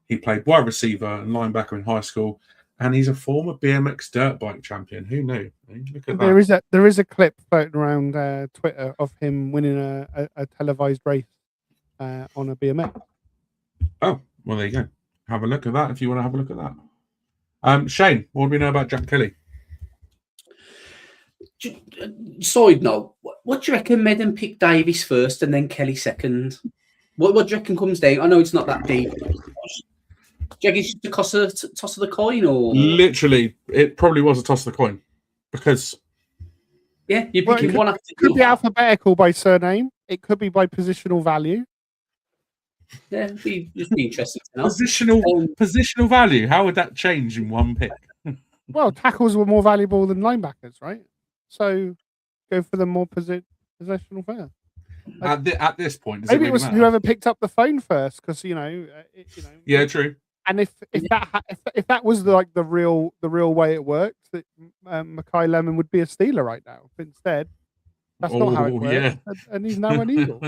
He played wide receiver and linebacker in high school, and he's a former BMX dirt bike champion. Who knew? Look at that. There is a clip floating around Twitter of him winning a televised race on a BMX. Oh, well, there you go. Have a look at that if you want to have a look at that. Shane, what do we know about Jack Kelly? Side note, what do you reckon made them pick Davis first and then Kelly second? What do you reckon comes down? I know it's not that deep. Do you reckon it's just a toss of the coin, or literally, it probably was a toss of the coin, because you're picking one after. It could be alphabetical by surname. It could be by positional value. Yeah, it'd be interesting to know. Positional value. How would that change in one pick? Well, tackles were more valuable than linebackers, right? So go for the more positional first. At this point, maybe it was whoever picked up the phone first, because Yeah, true. And if that was the real way it worked, that Mackay Lemon would be a Steeler right now. But instead, that's not how it works. Yeah. And he's now an Eagle.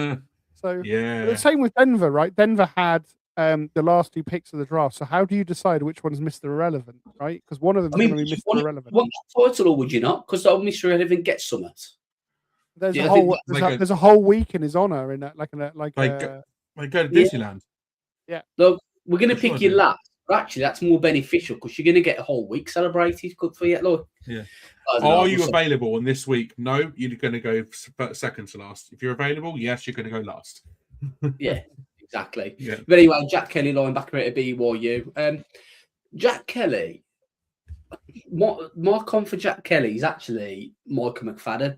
So Yeah. the same with Denver, right? Denver had the last 2 picks of the draft. So how do you decide which one's Mr. Irrelevant, right? Because one of them's going to be Mr. Irrelevant. Want that title, or would you not? Because Mr. Irrelevant gets summit. There's Yeah, a I think whole there's a whole week in his honor in that, like They go to Disneyland. Yeah. Look, we're going to That's pick what you I do. last. But actually, that's more beneficial because you're going to get a whole week celebrated. Good for you. Look. Yeah. I don't know, Are you we'll see. available on this week? No, you're going to go second to last. If you're available, yes, you're going to go last. Yeah, exactly. Yeah. But anyway, Jack Kelly, linebacker at BYU. Jack Kelly, my con for Jack Kelly is actually Michael McFadden.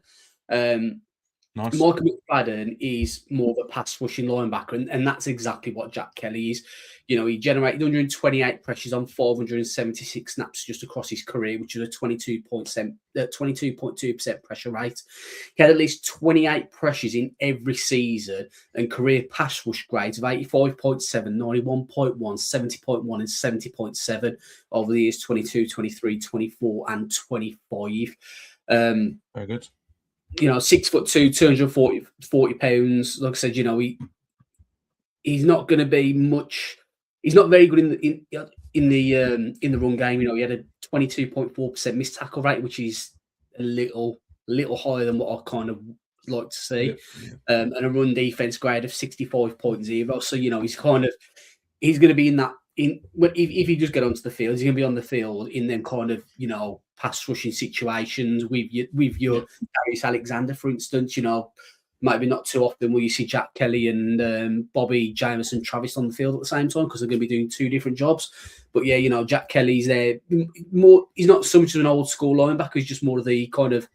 Nice. Michael McFadden is more of a pass rushing linebacker, and that's exactly what Jack Kelly is. You know, he generated 128 pressures on 476 snaps just across his career, which is a 22.2% pressure rate. He had at least 28 pressures in every season and career pass rush grades of 85.7, 91.1, 70.1, and 70.7 over the years 22, 23, 24, and 25. Very good. You know, 6'2", 240 pounds. Like I said, you know, he's not going to be much. He's not very good in the run game. You know, he had a 22.4% missed tackle rate, which is a little higher than what I kind of like to see, and a run defense grade of 65.0. So you know, he's going to be in that. If he does get onto the field, he's going to be on the field in them kind of, you know, pass rushing situations with your Darius Alexander, for instance. You know, maybe not too often will you see Jack Kelly and Bobby Jameson Travis on the field at the same time because they're going to be doing 2 different jobs. But yeah, you know, Jack Kelly's there more. He's not so much of an old school linebacker. He's just more of the kind of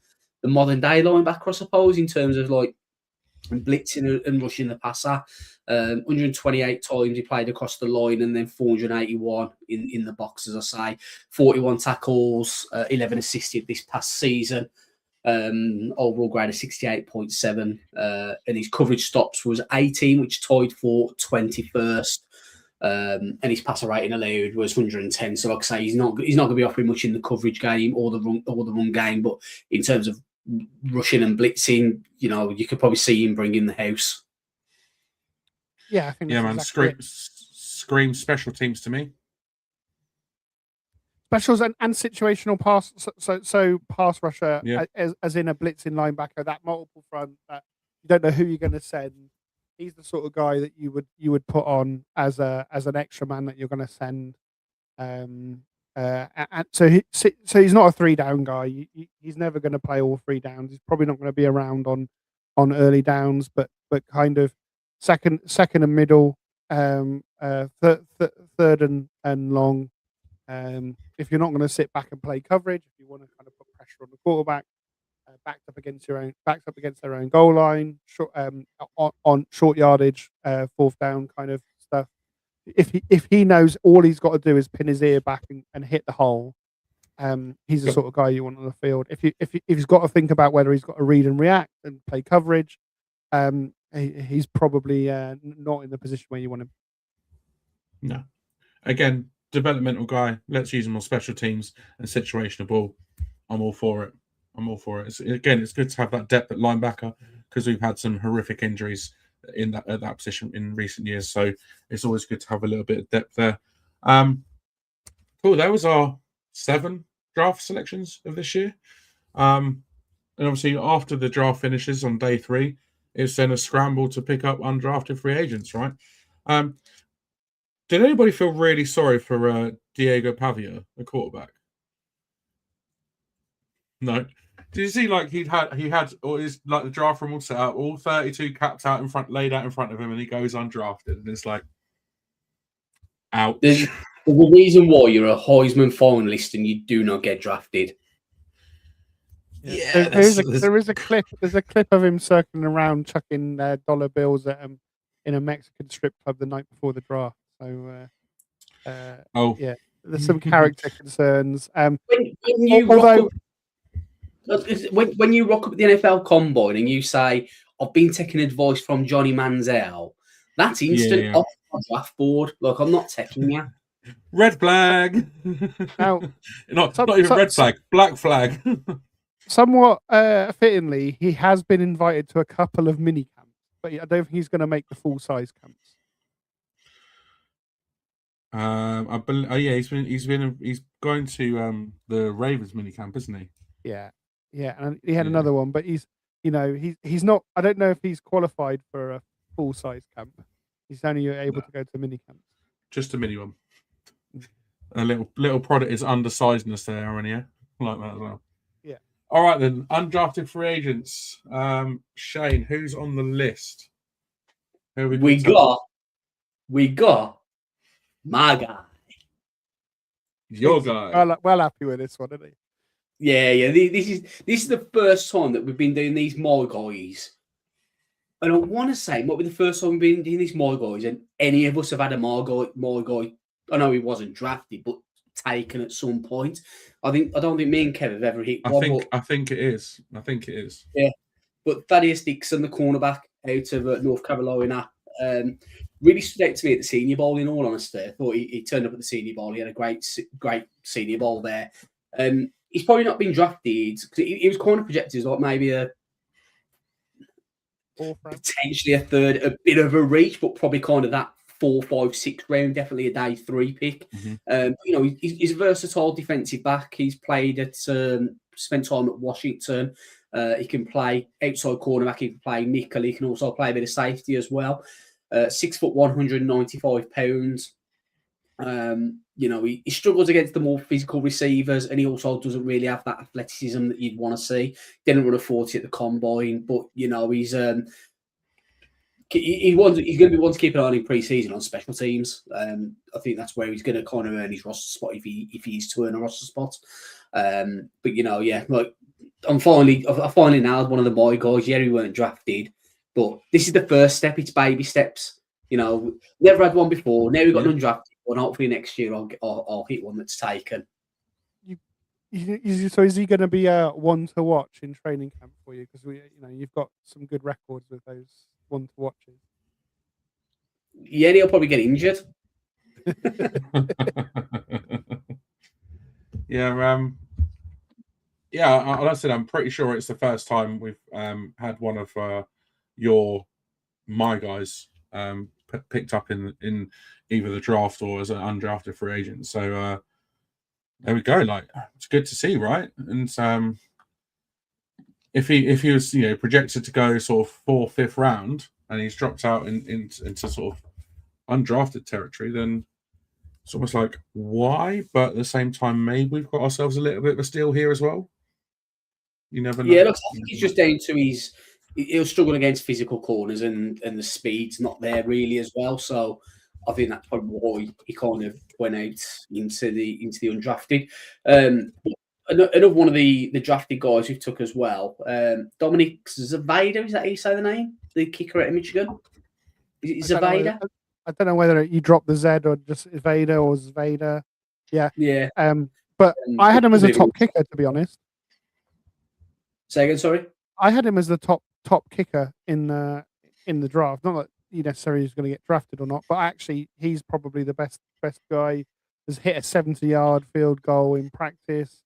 the modern day linebacker, I suppose, in terms of like blitzing and rushing the passer. 128 times he played across the line, and then 481 in the box, as I say. 41 tackles, 11 assisted this past season. Overall grade of 68.7, and his coverage stops was 18, which tied for 21st. And his passer rating allowed was 110. So, like I say, he's not going to be offering much in the coverage game or the run game, but in terms of rushing and blitzing, you know, you could probably see him bring in the house. Yeah, I think. Yeah, man. Exactly Scream special teams to me. Specials and situational pass. So pass rusher, Yeah. as in a blitzing linebacker, that multiple front that you don't know who you're going to send. He's the sort of guy that you would put on as an extra man that you're going to send. And so he's not a 3-down guy. He's never going to play all 3 downs. He's probably not going to be around on early downs, but kind of second and middle, third and long. If you're not going to sit back and play coverage, if you want to kind of put pressure on the quarterback, backed up against their own goal line, short, on short yardage, 4th down kind of stuff. If he knows all he's got to do is pin his ear back and hit the hole, he's the sort of guy you want on the field. If he's got to think about whether he's got to read and react and play coverage, he's probably not in the position where you want him. No. Again, developmental guy. Let's use him on special teams and situational ball. I'm all for it. It's good to have that depth at linebacker because we've had some horrific injuries in that position in recent years. So it's always good to have a little bit of depth there. Cool. That was our 7 draft selections of this year. And obviously after the draft finishes on day 3, it's then a scramble to pick up undrafted free agents, right? Did anybody feel really sorry for Diego Pavia, the quarterback? No. Did you see like he had all his like the draft room all set up, all 32 caps laid out in front of him, and he goes undrafted, and it's like, ouch. There's a reason why you're a Heisman finalist and you do not get drafted. Yeah, there is a clip. There's a clip of him circling around, chucking dollar bills at him in a Mexican strip club the night before the draft. So, yeah, there's some character concerns. When you rock up at the NFL Combine and you say, "I've been taking advice from Johnny Manziel," that's instant off my draft board. Like, I'm not taking you. Red flag. Now, not even red flag, black flag. Somewhat fittingly, he has been invited to a couple of mini camps, but I don't think he's going to make the full size camps. He's going to the Ravens minicamp, isn't he? Yeah, and he had another one, but he's not. I don't know if he's qualified for a full size camp. He's only able to go to mini camps. Just a mini one. A little product is undersizedness there, Aaron, yeah? I like that as well. Yeah. All right, then. Undrafted free agents. Shane, who's on the list? We got my guy. Your guy. Well happy with this one, isn't he? Yeah. This is the first time that we've been doing these my guys. And I want to say, it might be the first time we've been doing these my guys, and any of us have had a my guy. I know he wasn't drafted, but taken at some point. I don't think me and Kev have ever hit one. I think it is. Yeah, but Thaddeus Dixon, the cornerback out of North Carolina, really stood out to me at the Senior Bowl. In all honesty, I thought he turned up at the Senior Bowl. He had a great Senior Bowl there. He's probably not been drafted because he was kind of projected as like maybe potentially a third, a bit of a reach, but probably kind of that 4, 5, 6 round, definitely a day 3 pick. Mm-hmm. He's a versatile defensive back. He's played at spent time at Washington. He can play outside cornerback. He can play nickel. He can also play a bit of safety as well. 6 foot, 195 pounds. He struggles against the more physical receivers, and he also doesn't really have that athleticism that you'd want to see. Didn't run a 40 at the combine, but he's going to be one to keep an eye on in pre-season on special teams. I think that's where he's going to kind of earn his roster spot if he is to earn a roster spot. I finally nailed one of the boy guys. Yeah, he weren't drafted, but this is the first step. It's baby steps. Never had one before. Now we got an undrafted one. Hopefully next year I'll hit one that's taken. So is he going to be one to watch in training camp for you? Because you've got some good records with those one to watches. Yeah, he'll probably get injured. Like I said, I'm pretty sure it's the first time we've had one of my guys picked up in either the draft or as an undrafted free agent. So there we go. Like, it's good to see, right? And if he was projected to go sort of 4th, 5th round, and he's dropped out into sort of undrafted territory, then it's almost like, why? But at the same time, maybe we've got ourselves a little bit of a steal here as well. You never know. Yeah, look, I think he's just down to he'll struggle against physical corners, and the speed's not there really as well. So I think that's probably why he kind of went out into the undrafted. Another one of the drafted guys who took as well, Dominic Zavada, is that how you say the name? The kicker at Michigan? Is it Zavada? I don't know whether you drop the Z or just Zavada or Zvada. Yeah. Yeah. But I had him as a top kicker, to be honest. Say again, sorry? I had him as the top kicker in the draft. Not that he necessarily is going to get drafted or not, but actually he's probably the best guy. Has hit a 70-yard field goal in practice.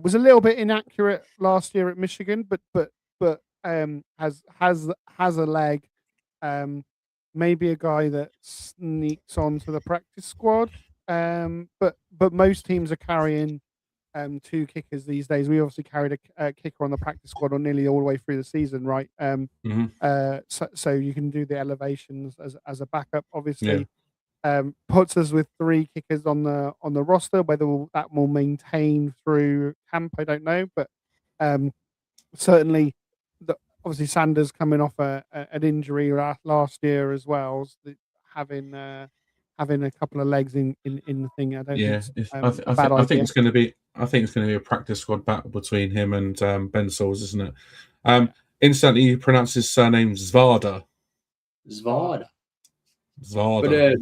Was a little bit inaccurate last year at Michigan, but has a leg. Maybe a guy that sneaks onto the practice squad. But most teams are carrying 2 kickers these days. We obviously carried a kicker on the practice squad or nearly all the way through the season, right? So you can do the elevations as a backup, obviously. Yeah. Puts us with 3 kickers on the roster. Whether that will maintain through camp, I don't know. But certainly, obviously Sanders coming off an injury last year as well, so having a couple of legs in the thing. I don't think I think it's going to be a practice squad battle between him and Ben Sauls, isn't it? Instantly, you pronounce his surname Zvada. Zvada. But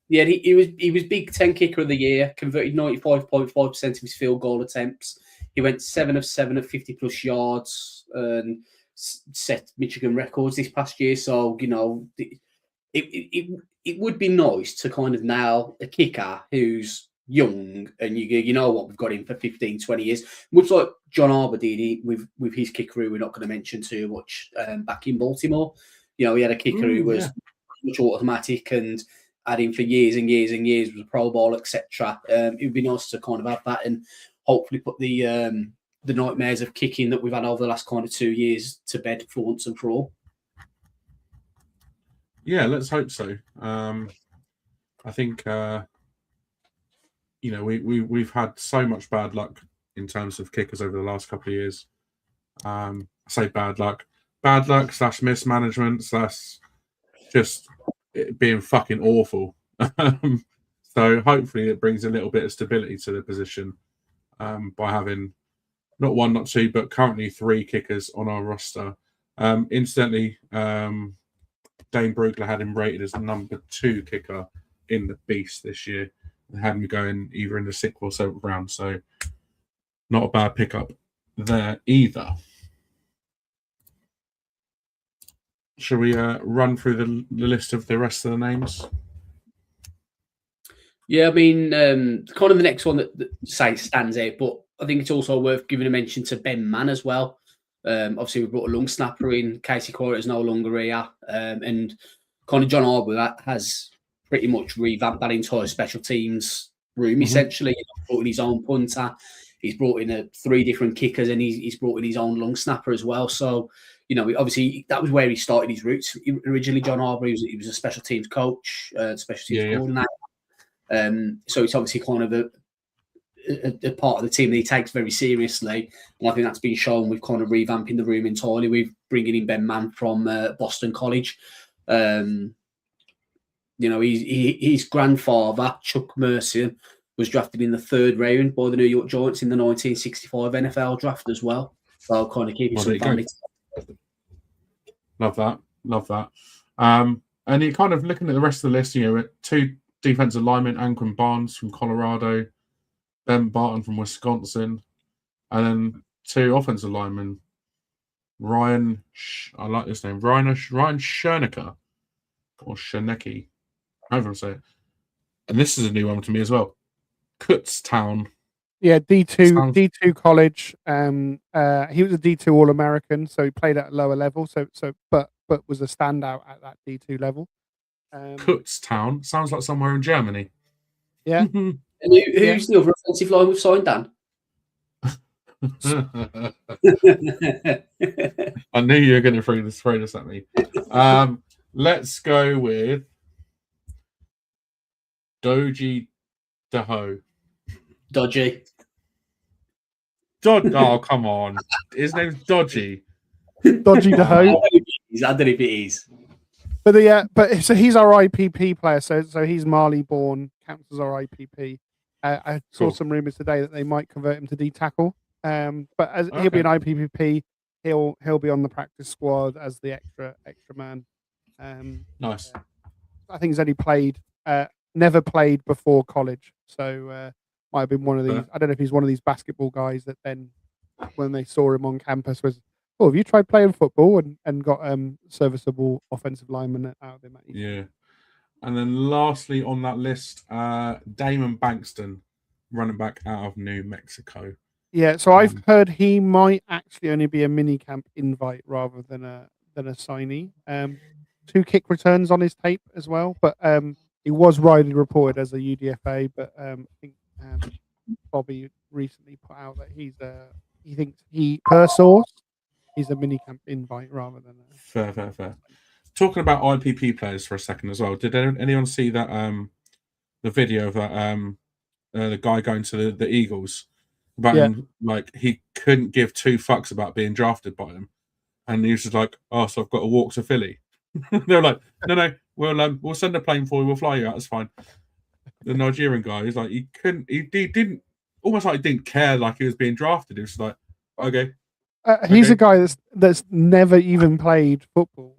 he was Big Ten Kicker of the Year, converted 95.5% of his field goal attempts. He went 7 of 7 at 50+ yards and set Michigan records this past year. So it would be nice to kind of nail a kicker who's young and you know what, we've got him for 15, 20 years, much like John Arbor did with his kicker, who we're not going to mention too much, back in Baltimore. You know, we had a kicker who was much automatic and had him for years and years and years, was a Pro Bowl, etc. It would be nice to kind of have that and hopefully put the nightmares of kicking that we've had over the last kind of 2 years to bed for once and for all. Yeah, let's hope so. I think you know we've had so much bad luck in terms of kickers over the last couple of years. I say bad luck / mismanagement / just it being fucking awful. So hopefully it brings a little bit of stability to the position by having not one, not two, but currently 3 kickers on our roster. Incidentally, Dane Brugler had him rated as the number 2 kicker in the Beast this year. They had him going either in the 6th or 7th round, so not a bad pickup there either. Shall we run through the list of the rest of the names? Yeah, I mean, kind of the next one that stands out, but I think it's also worth giving a mention to Ben Mann as well. Obviously, we brought a long snapper in. Casey Coyer is no longer here, and kind of John Harbour that has pretty much revamped that entire special teams room. Essentially, he's brought in his own punter. He's brought in 3 different kickers, and he's brought in his own long snapper as well. So, you know, obviously that was where he started his roots. Originally, John Harbour, he was a special teams coach, special teams coordinator. So it's obviously kind of a part of the team that he takes very seriously, and I think that's been shown with kind of revamping the room entirely. We're bringing in Ben Mann from Boston College. You know, his grandfather Chuck Mercer was drafted in the 3rd round by the New York Giants in the 1965 NFL draft as well. So kind of keeping some family. Love that. And you're kind of looking at the rest of the list. You know, 2 defensive linemen, Anquan Barnes from Colorado, Ben Barton from Wisconsin, and then 2 offensive linemen, Ryan Schoenecker, or Schoenecke, however I say it. And this is a new one to me as well. Kutztown. Yeah, D2 college. He was a D2 All-American, so he played at a lower level. But was a standout at that D2 level. Kutztown sounds like somewhere in Germany. Yeah. And who's the other offensive line we've signed, Dan? I knew you were going to throw this at me. Let's go with Doji Daho. Dodgy. Oh, come on. His name's Dodgy. Dodgy Daho. I don't know if it is. But so he's our IPP player. So he's Mali born, counts as our IPP. I saw some rumors today that they might convert him to D tackle. But as he'll be an IPP, he'll be on the practice squad as the extra man. Nice. I think he's only never played before college, so might have been one of these. I don't know if he's one of these basketball guys that then, when they saw him on campus, was, "Oh, have you tried playing football?" and got serviceable offensive lineman out of him. Yeah. And then lastly on that list, Damon Bankston, running back out of New Mexico. Yeah, so I've heard he might actually only be a mini camp invite rather than a signee. 2 kick returns on his tape as well, but he was widely reported as a UDFA. But I think Bobby recently put out that he thinks per source he's a mini camp invite rather than a fair. Talking about IPP players for a second as well. Did anyone see that the video of that the guy going to the Eagles about him, like he couldn't give 2 fucks about being drafted by them, and he was just like, "Oh, so I've got to walk to Philly." They're like, "No, we'll send a plane for you. We'll fly you out. It's fine." The Nigerian guy, he's like, he didn't almost like he didn't care, like he was being drafted. He was like, "Okay." He's a guy that's never even played football.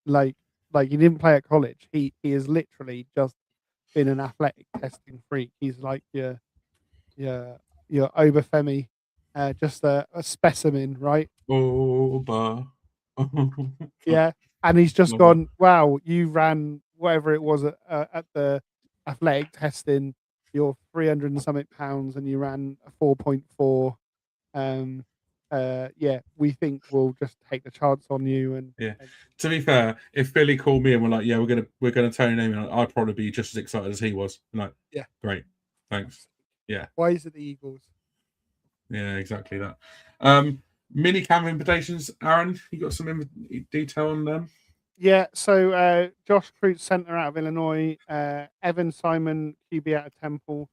Like he didn't play at college. He is literally just been an athletic testing freak. He's like your Obafemi, just a specimen, right? Yeah, and he's just gone, "Wow, you ran whatever it was at the athletic testing. You're 300 and something pounds, and you ran a 4.4, and we think we'll just take the chance on you. And to be fair, if Billy called me and we're like, yeah, we're gonna tell your name, I'd probably be just as excited as he was. Like, yeah, great, thanks. Yeah. Why is it the Eagles? Yeah, exactly that. Mini camp invitations, Aaron. You got some detail on them? Yeah. So Josh Crute, centre out of Illinois. Evan Simon, QB out of Temple.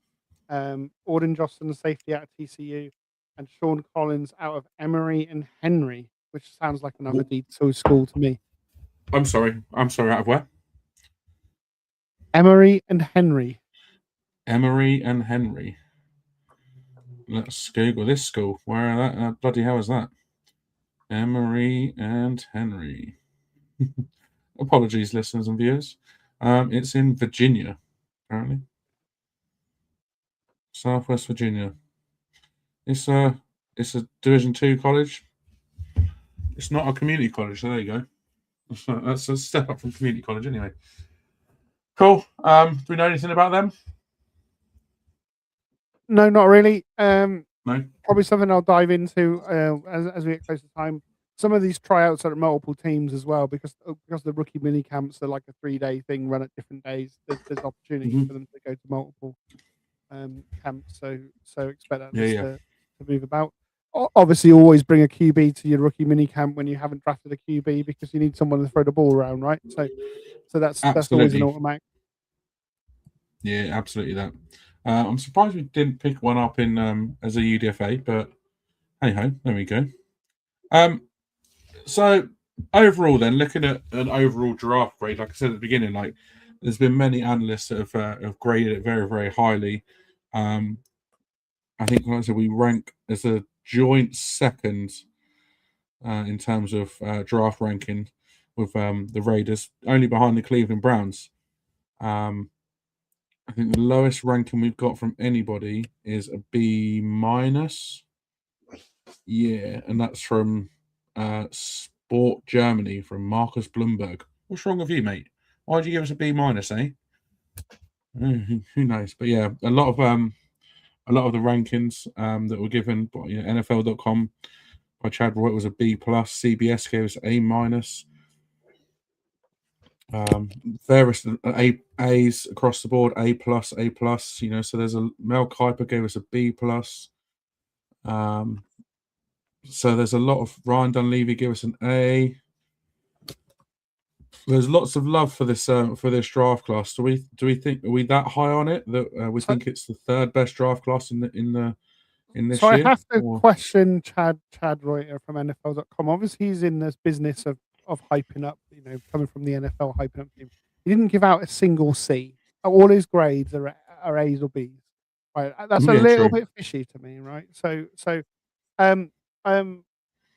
Auden Johnson, safety out of TCU, and Sean Collins out of Emory and Henry, which sounds like another D2 school to me. I'm sorry. Out of where? Emory and Henry. Emory and Henry. Let's Google this school. Where that bloody hell is that? Emory and Henry. Apologies, listeners and viewers. It's in Virginia, apparently. Southwest Virginia. It's a Division II college. It's not a community college, so there you go. That's a step up from community college, anyway. Cool. Do we know anything about them? No, not really. No. Probably something I'll dive into as we get close to time. Some of these tryouts are at multiple teams as well, because the rookie mini camps are like a 3-day thing run at different days. There's opportunity for them to go to multiple camps. So expect that to move about. Obviously, always bring a QB to your rookie mini camp when you haven't drafted a QB, because you need someone to throw the ball around, right? So that's always an automatic. Yeah, absolutely that. I'm surprised we didn't pick one up in as a UDFA, but hey ho, there we go. So overall, then, looking at an overall draft grade, like I said at the beginning, like there's been many analysts that have graded it very, very highly. I think, like I said, we rank as a joint second in terms of draft ranking with the Raiders, only behind the Cleveland Browns. I think the lowest ranking we've got from anybody is a B-. Yeah, and that's from Sport Germany, from Marcus Bloomberg. What's wrong with you, mate? Why'd you give us a B-, eh? Who knows? But yeah, a lot of the rankings that were given by NFL.com by Chad Roy was a B+. CBS gave us A-. Various A's across the board, A+. So there's Mel Kiper gave us a B+. So there's a lot of Ryan Dunleavy gave us an A. There's lots of love for this draft class. Do we think, are we that high on it that we think it's the third best draft class in this so year? I have to question Chad Reuter from NFL.com. Obviously, he's in this business of hyping up, coming from the NFL, hyping up team. He didn't give out a single C. All his grades are A's or B's. Right, that's a little bit fishy to me, right? So I'm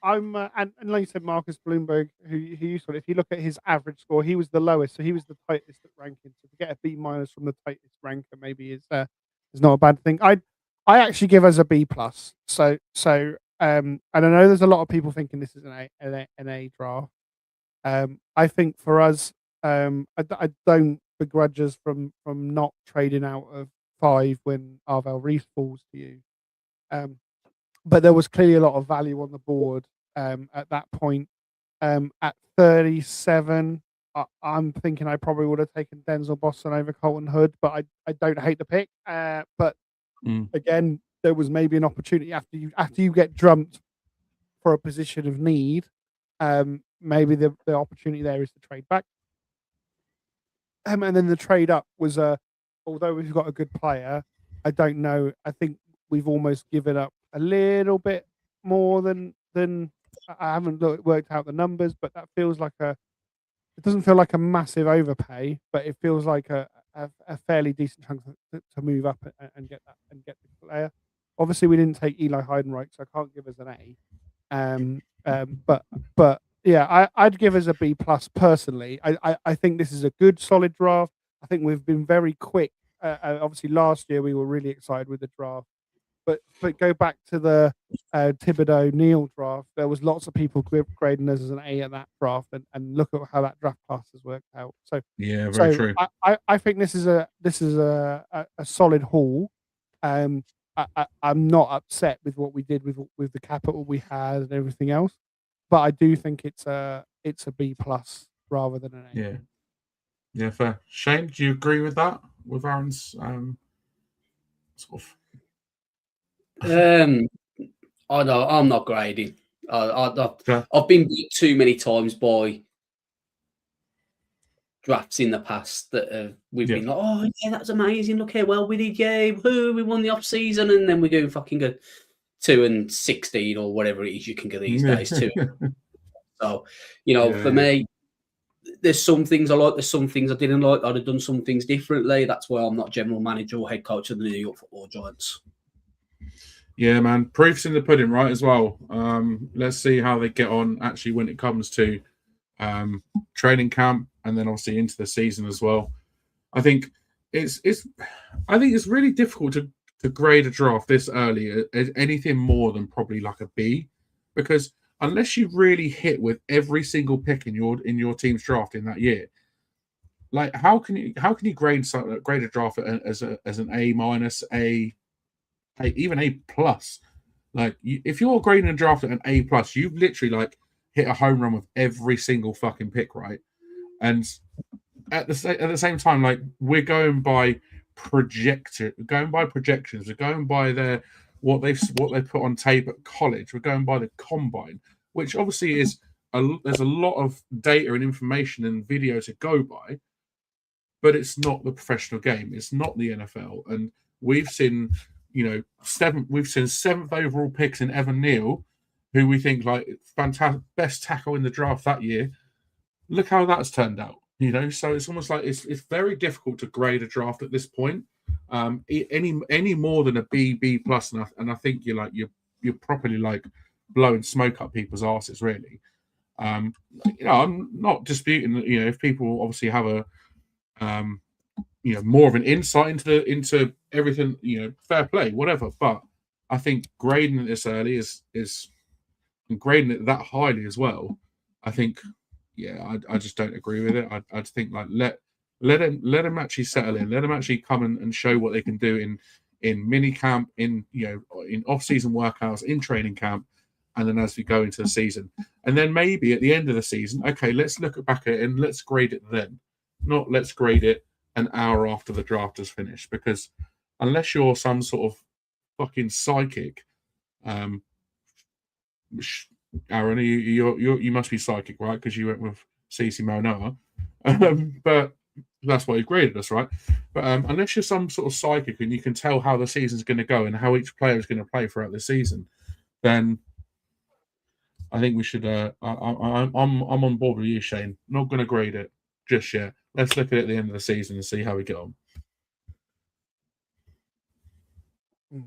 and like you said, Marcus Bloomberg, who you saw, if you look at his average score, he was the lowest, so he was the tightest at ranking. So to get a B- from the tightest ranker maybe is not a bad thing. I actually give us a B+. So and I know there's a lot of people thinking this is an A draft. I think for us, I don't begrudge us from not trading out of 5 when Arvel Reese falls to you. But there was clearly a lot of value on the board at that point. At 37, I'm thinking I probably would have taken Denzel Boston over Colton Hood, but I don't hate the pick. But again, there was maybe an opportunity after you get drumped for a position of need. Maybe the opportunity there is to trade back. And then the trade up was although we've got a good player, I don't know. I think we've almost given up a little bit more than I haven't worked out the numbers, but that feels like it doesn't feel like a massive overpay, but it feels like a fairly decent chunk to move up and get the player. Obviously, we didn't take Eli Heidenreich, so I can't give us an A. But yeah, I'd give us a B+ personally. I think this is a good, solid draft. I think we've been very quick. Obviously, last year we were really excited with the draft. But go back to the Thibodeau Neal draft. There was lots of people grading us as an A at that draft, and look at how that draft class has worked out. So yeah, very true. I think this is a solid haul. I'm not upset with what we did with the capital we had and everything else, but I do think it's a B plus rather than an A. Yeah, fair. Shane, do you agree with that? With Aaron's sort of? I know I'm not grading. Yeah. I've been beat too many times by drafts in the past that we've been like, oh yeah, that's amazing. Look how well we did. Yeah, we won the off season, and then we go 2-16 or whatever it is you can get these days too. So, for me, there's some things I like, there's some things I didn't like. I'd have done some things differently. That's why I'm not general manager or head coach of the New York Football Giants. Yeah, man. Proof's in the pudding, right, as well. Let's see how they get on actually when it comes to training camp and then obviously into the season as well. I think it's really difficult to grade a draft this early as anything more than probably like a B, because unless you really hit with every single pick in your team's draft in that year, like how can you grade a draft as an A minus, even A plus? Like if you're grading a draft at an A plus, you've literally like hit a home run with every single fucking pick, right? And at the same time, like we're going by projections, we're going by what they put on tape at college, we're going by the combine, which obviously is there's a lot of data and information and video to go by, but it's not the professional game, it's not the NFL. And we've seen seventh overall picks in Evan Neal, who we think like fantastic best tackle in the draft that year. Look how that's turned out, So it's almost like it's very difficult to grade a draft at this point, any more than a B plus, and I think you're properly like blowing smoke up people's asses, really. I'm not disputing that if people obviously have a more of an insight into everything, fair play, whatever. But I think grading it this early is and grading it that highly as well. I think, I just don't agree with it. I just think like let them actually settle in, let them actually come and show what they can do in mini camp, in off season workouts, in training camp, and then as we go into the season, and then maybe at the end of the season, okay, let's look back at it and let's grade it then, not let's grade it an hour after the draft has finished, because unless you're some sort of fucking psychic, Aaron, you must be psychic, right? Because you went with CeCe Manoa, but that's why you graded us, right? But unless you're some sort of psychic and you can tell how the season's going to go and how each player is going to play throughout the season, then I think we should. I'm on board with you, Shane. Not going to grade it just yet. Let's look at it at the end of the season and see how we get on.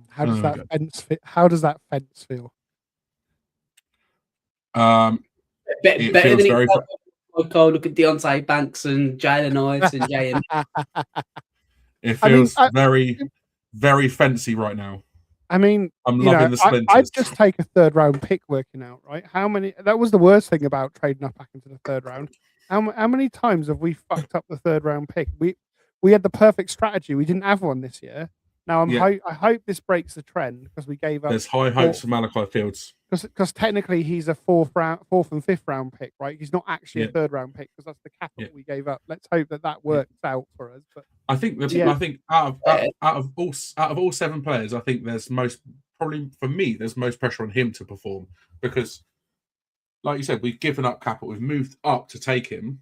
How does that fence fit? How does that fence feel? Better than very. Look at Deontay Banks and Jalen Knights and JM. It feels very, very fancy right now. I mean, I'm loving the splinters. I'd just take a third round pick working out, right? That was the worst thing about trading up back into the third round. How many times have we fucked up the third round pick? We had the perfect strategy. We didn't have one this year. Now I hope this breaks the trend, because we gave up. There's high hopes for Malachi Fields. Because technically he's a fourth and fifth round pick, right? He's not actually a third round pick, because that's the capital we gave up. Let's hope that works out for us. But I think out of all 7 players, I think there's most pressure on him to perform, because, like you said, we've given up capital, we've moved up to take him.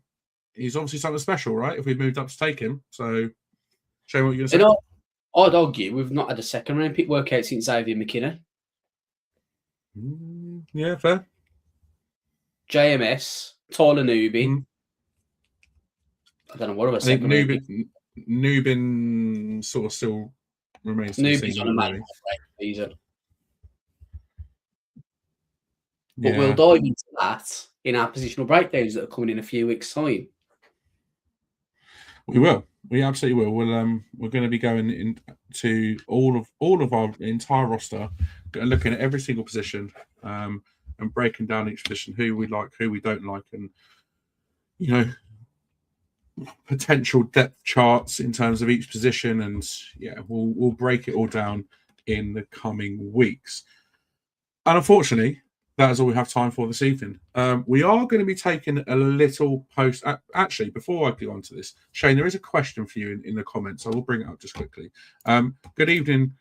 He's obviously something special, right? If we moved up to take him, so Shane, what are you going to say? I'd argue we've not had a second round pick work out since Xavier McKinney. Yeah, fair. JMS, Tyler Nubin. I don't know what about second round pick. Nubin sort of still remains. Nubin's on a man season. But we'll dive into that in our positional breakdowns that are coming in a few weeks' time. We will. We absolutely will. We're going to be going into all of our entire roster, looking at every single position, and breaking down each position, who we like, who we don't like, and potential depth charts in terms of each position, and we'll break it all down in the coming weeks. And unfortunately, that is all we have time for this evening. We are going to be taking a little post. Actually, before I go on to this, Shane, there is a question for you in the comments. I will bring it up just quickly. Good evening,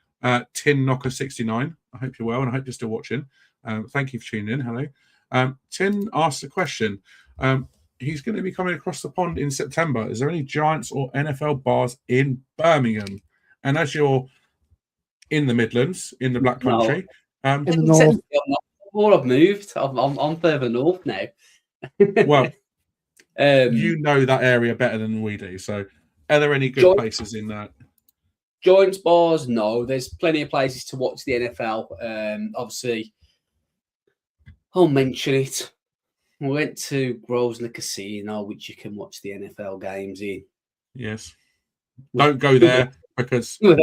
Tin Knocker 69. I hope you're well and I hope you're still watching. Thank you for tuning in. Hello. Tin asked a question. He's going to be coming across the pond in September. Is there any Giants or NFL bars in Birmingham? And as you're in the Midlands, in the Black Country, in the north. More I've moved. I'm further north now. Well, you know that area better than we do. So, are there any good places in that? Giants bars? No. There's plenty of places to watch the NFL. Obviously, I'll mention it. We went to Grosvenor Casino, which you can watch the NFL games in. Yes. Don't go there because that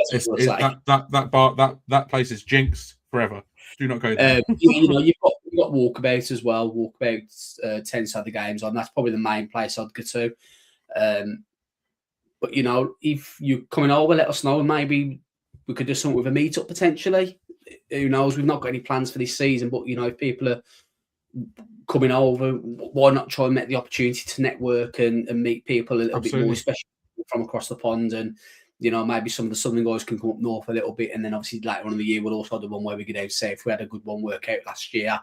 place is jinxed forever. Do not go there. You've got Walkabout as well. Walkabout tends to have the games on. That's probably the main place I'd go to. But if you're coming over, let us know. Maybe we could do something with a meetup potentially. Who knows? We've not got any plans for this season, but if people are coming over, why not try and make the opportunity to network and meet people a little bit more, especially from across the pond, and maybe some of the Southern guys can come up north a little bit, and then obviously later on in the year we'll also have the one where we go down south. We had a good one workout last year,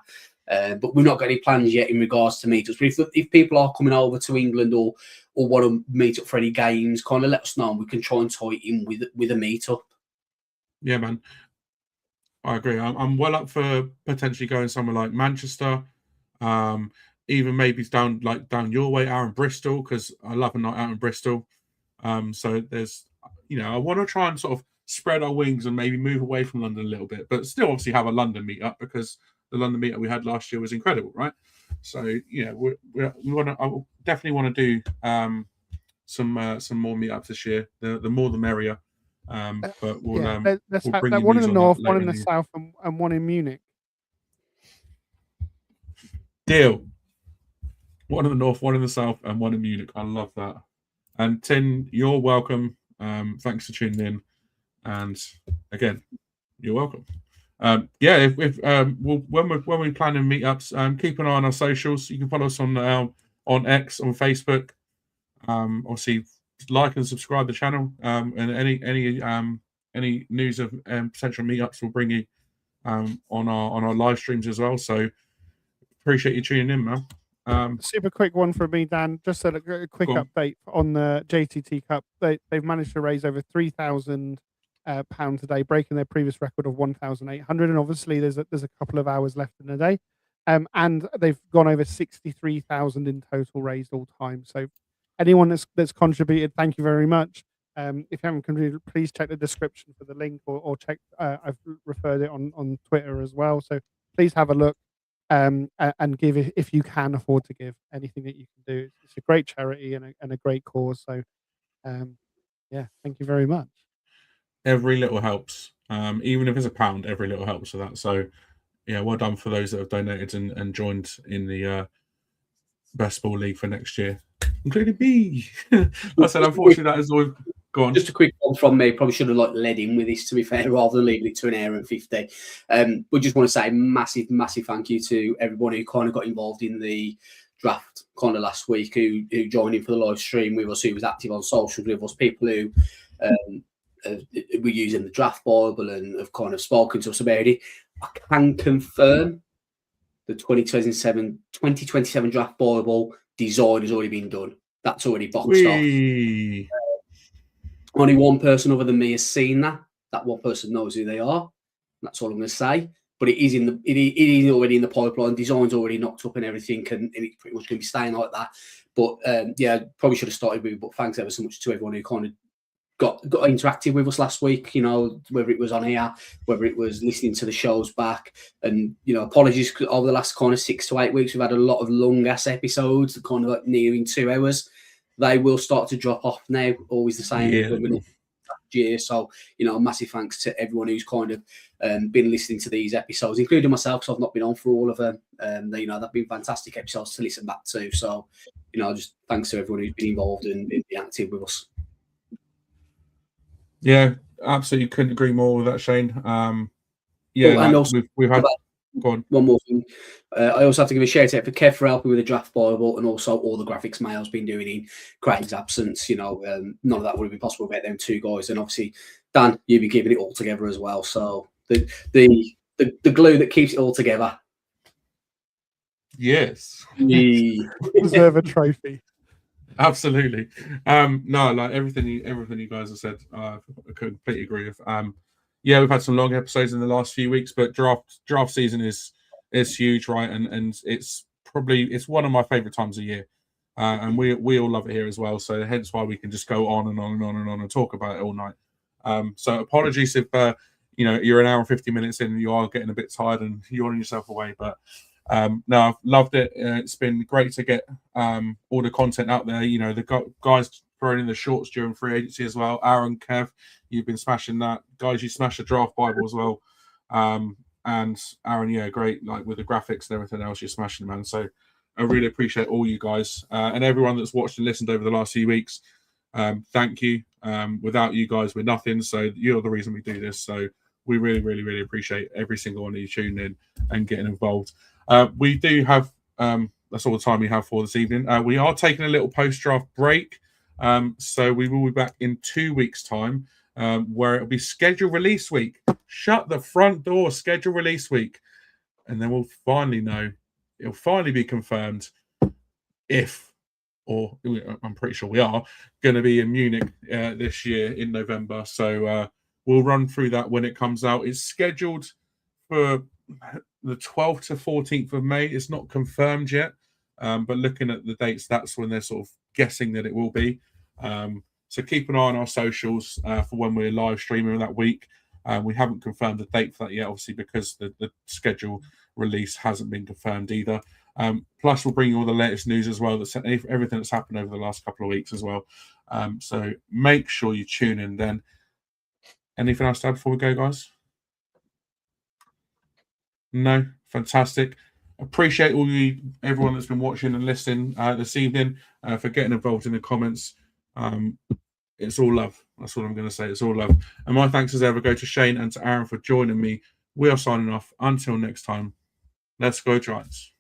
but we've not got any plans yet in regards to meetups. But if people are coming over to England or want to meet up for any games, kind of let us know and we can try and tie it in with a meetup. Yeah, man, I agree. I'm well up for potentially going somewhere like Manchester. Even maybe down your way, out in Bristol, because I love a night out in Bristol. So there's, I want to try and sort of spread our wings and maybe move away from London a little bit, but still obviously have a London meetup, because the London meetup we had last year was incredible, right? So we want to. I definitely want to do some more meetups this year. The more the merrier. But we'll let's we'll have bring that you one in news the on north, that one later in the in the south, and one in Munich. deal. One in the north, one in the south, and one in Munich. I love that. And Tin, you're welcome. Thanks for tuning in. And again, you're welcome. When we're planning meetups, keep an eye on our socials. You can follow us on X, on Facebook. Obviously, like and subscribe to the channel. And any news of potential meetups we'll bring you on our live streams as well. So appreciate you tuning in, man. Super quick one from me, Dan. Just a quick update on the JTT Cup. They've managed to raise over £3,000 today, breaking their previous record of 1,800. And obviously, there's a couple of hours left in the day, and they've gone over 63,000 in total raised all time. So, anyone that's contributed, thank you very much. If you haven't contributed, please check the description for the link, or check. I've referred it on Twitter as well. So please have a look. And give if you can afford to give anything that you can do. It's a great charity and a great cause. So, thank you very much. Every little helps. Even if it's £1, every little helps with that. So, yeah, well done for those that have donated and joined in the Best Ball League for next year, including me. Like I said, unfortunately, that is all. Go on. Just a quick one from me. Probably should have led in with this, to be fair, rather than leaving it to an hour and 50. We just want to say massive thank you to everyone who kind of got involved in the draft kind of last week, who joined in for the live stream with us, who was active on socials with us, people who were using the draft Bible and have kind of spoken to us about it. I can confirm the 2027 draft Bible design has already been done. That's already boxed off. Only one person other than me has seen that. That one person knows who they are. That's all I'm going to say. But it is already in the pipeline. Design's already knocked up and everything, and it's pretty much going to be staying like that. But probably should have started with. But thanks ever so much to everyone who kind of got interactive with us last week. Whether it was on here, whether it was listening to the shows back, and apologies over the last kind of 6 to 8 weeks. We've had a lot of long ass episodes, kind of nearing 2 hours. They will start to drop off now. Always the same. Yeah. Year. So, massive thanks to everyone who's kind of been listening to these episodes, including myself, because I've not been on for all of them. They've been fantastic episodes to listen back to. So, just thanks to everyone who's been involved and been active with us. Yeah, absolutely couldn't agree more with that, Shane. And also, we've had. Go on. One more thing. I also have to give a shout out for Kev for helping with the draft Bible and also all the graphics Mail's been doing in Craig's absence. None of that would have been possible without them two guys. And obviously, Dan, you've been keeping it all together as well. So the glue that keeps it all together. Yes. Deserve a trophy. Absolutely. No, like everything you guys have said, I completely agree with. Yeah, we've had some long episodes in the last few weeks, but draft season is huge, right? And it's one of my favorite times of year, and we all love it here as well. So hence why we can just go on and on and on and on and talk about it all night. So apologies if you're an hour and 50 minutes in and you are getting a bit tired and yawning yourself away, but no, I've loved it. It's been great to get all the content out there. The guys throwing in the shorts during free agency as well. Aaron, Kev, you've been smashing that. Guys, you smashed the draft Bible as well. And Aaron, yeah, great. Like with the graphics and everything else, you're smashing, man. So I really appreciate all you guys and everyone that's watched and listened over the last few weeks. Thank you. Without you guys, we're nothing. So you're the reason we do this. So we really, really, really appreciate every single one of you tuning in and getting involved. We do have, that's all the time we have for this evening. We are taking a little post-draft break. So we will be back in 2 weeks' time, where it'll be schedule release week. Shut the front door, schedule release week. And then we'll finally know, it'll finally be confirmed if, or I'm pretty sure we are, going to be in Munich this year in November. So we'll run through that when it comes out. It's scheduled for the 12th to 14th of May. It's not confirmed yet, but looking at the dates, that's when they're sort of guessing that it will be. So keep an eye on our socials for when we're live streaming that week. We haven't confirmed the date for that yet, obviously, because the schedule release hasn't been confirmed either. Plus, we'll bring you all the latest news as well, everything that's happened over the last couple of weeks as well. So make sure you tune in then. Anything else to add before we go, guys? No? Fantastic. Appreciate everyone that's been watching and listening this evening for getting involved in the comments. It's all love. That's what I'm going to say. It's all love. And my thanks as ever go to Shane and to Aaron for joining me. We are signing off. Until next time, let's go Giants.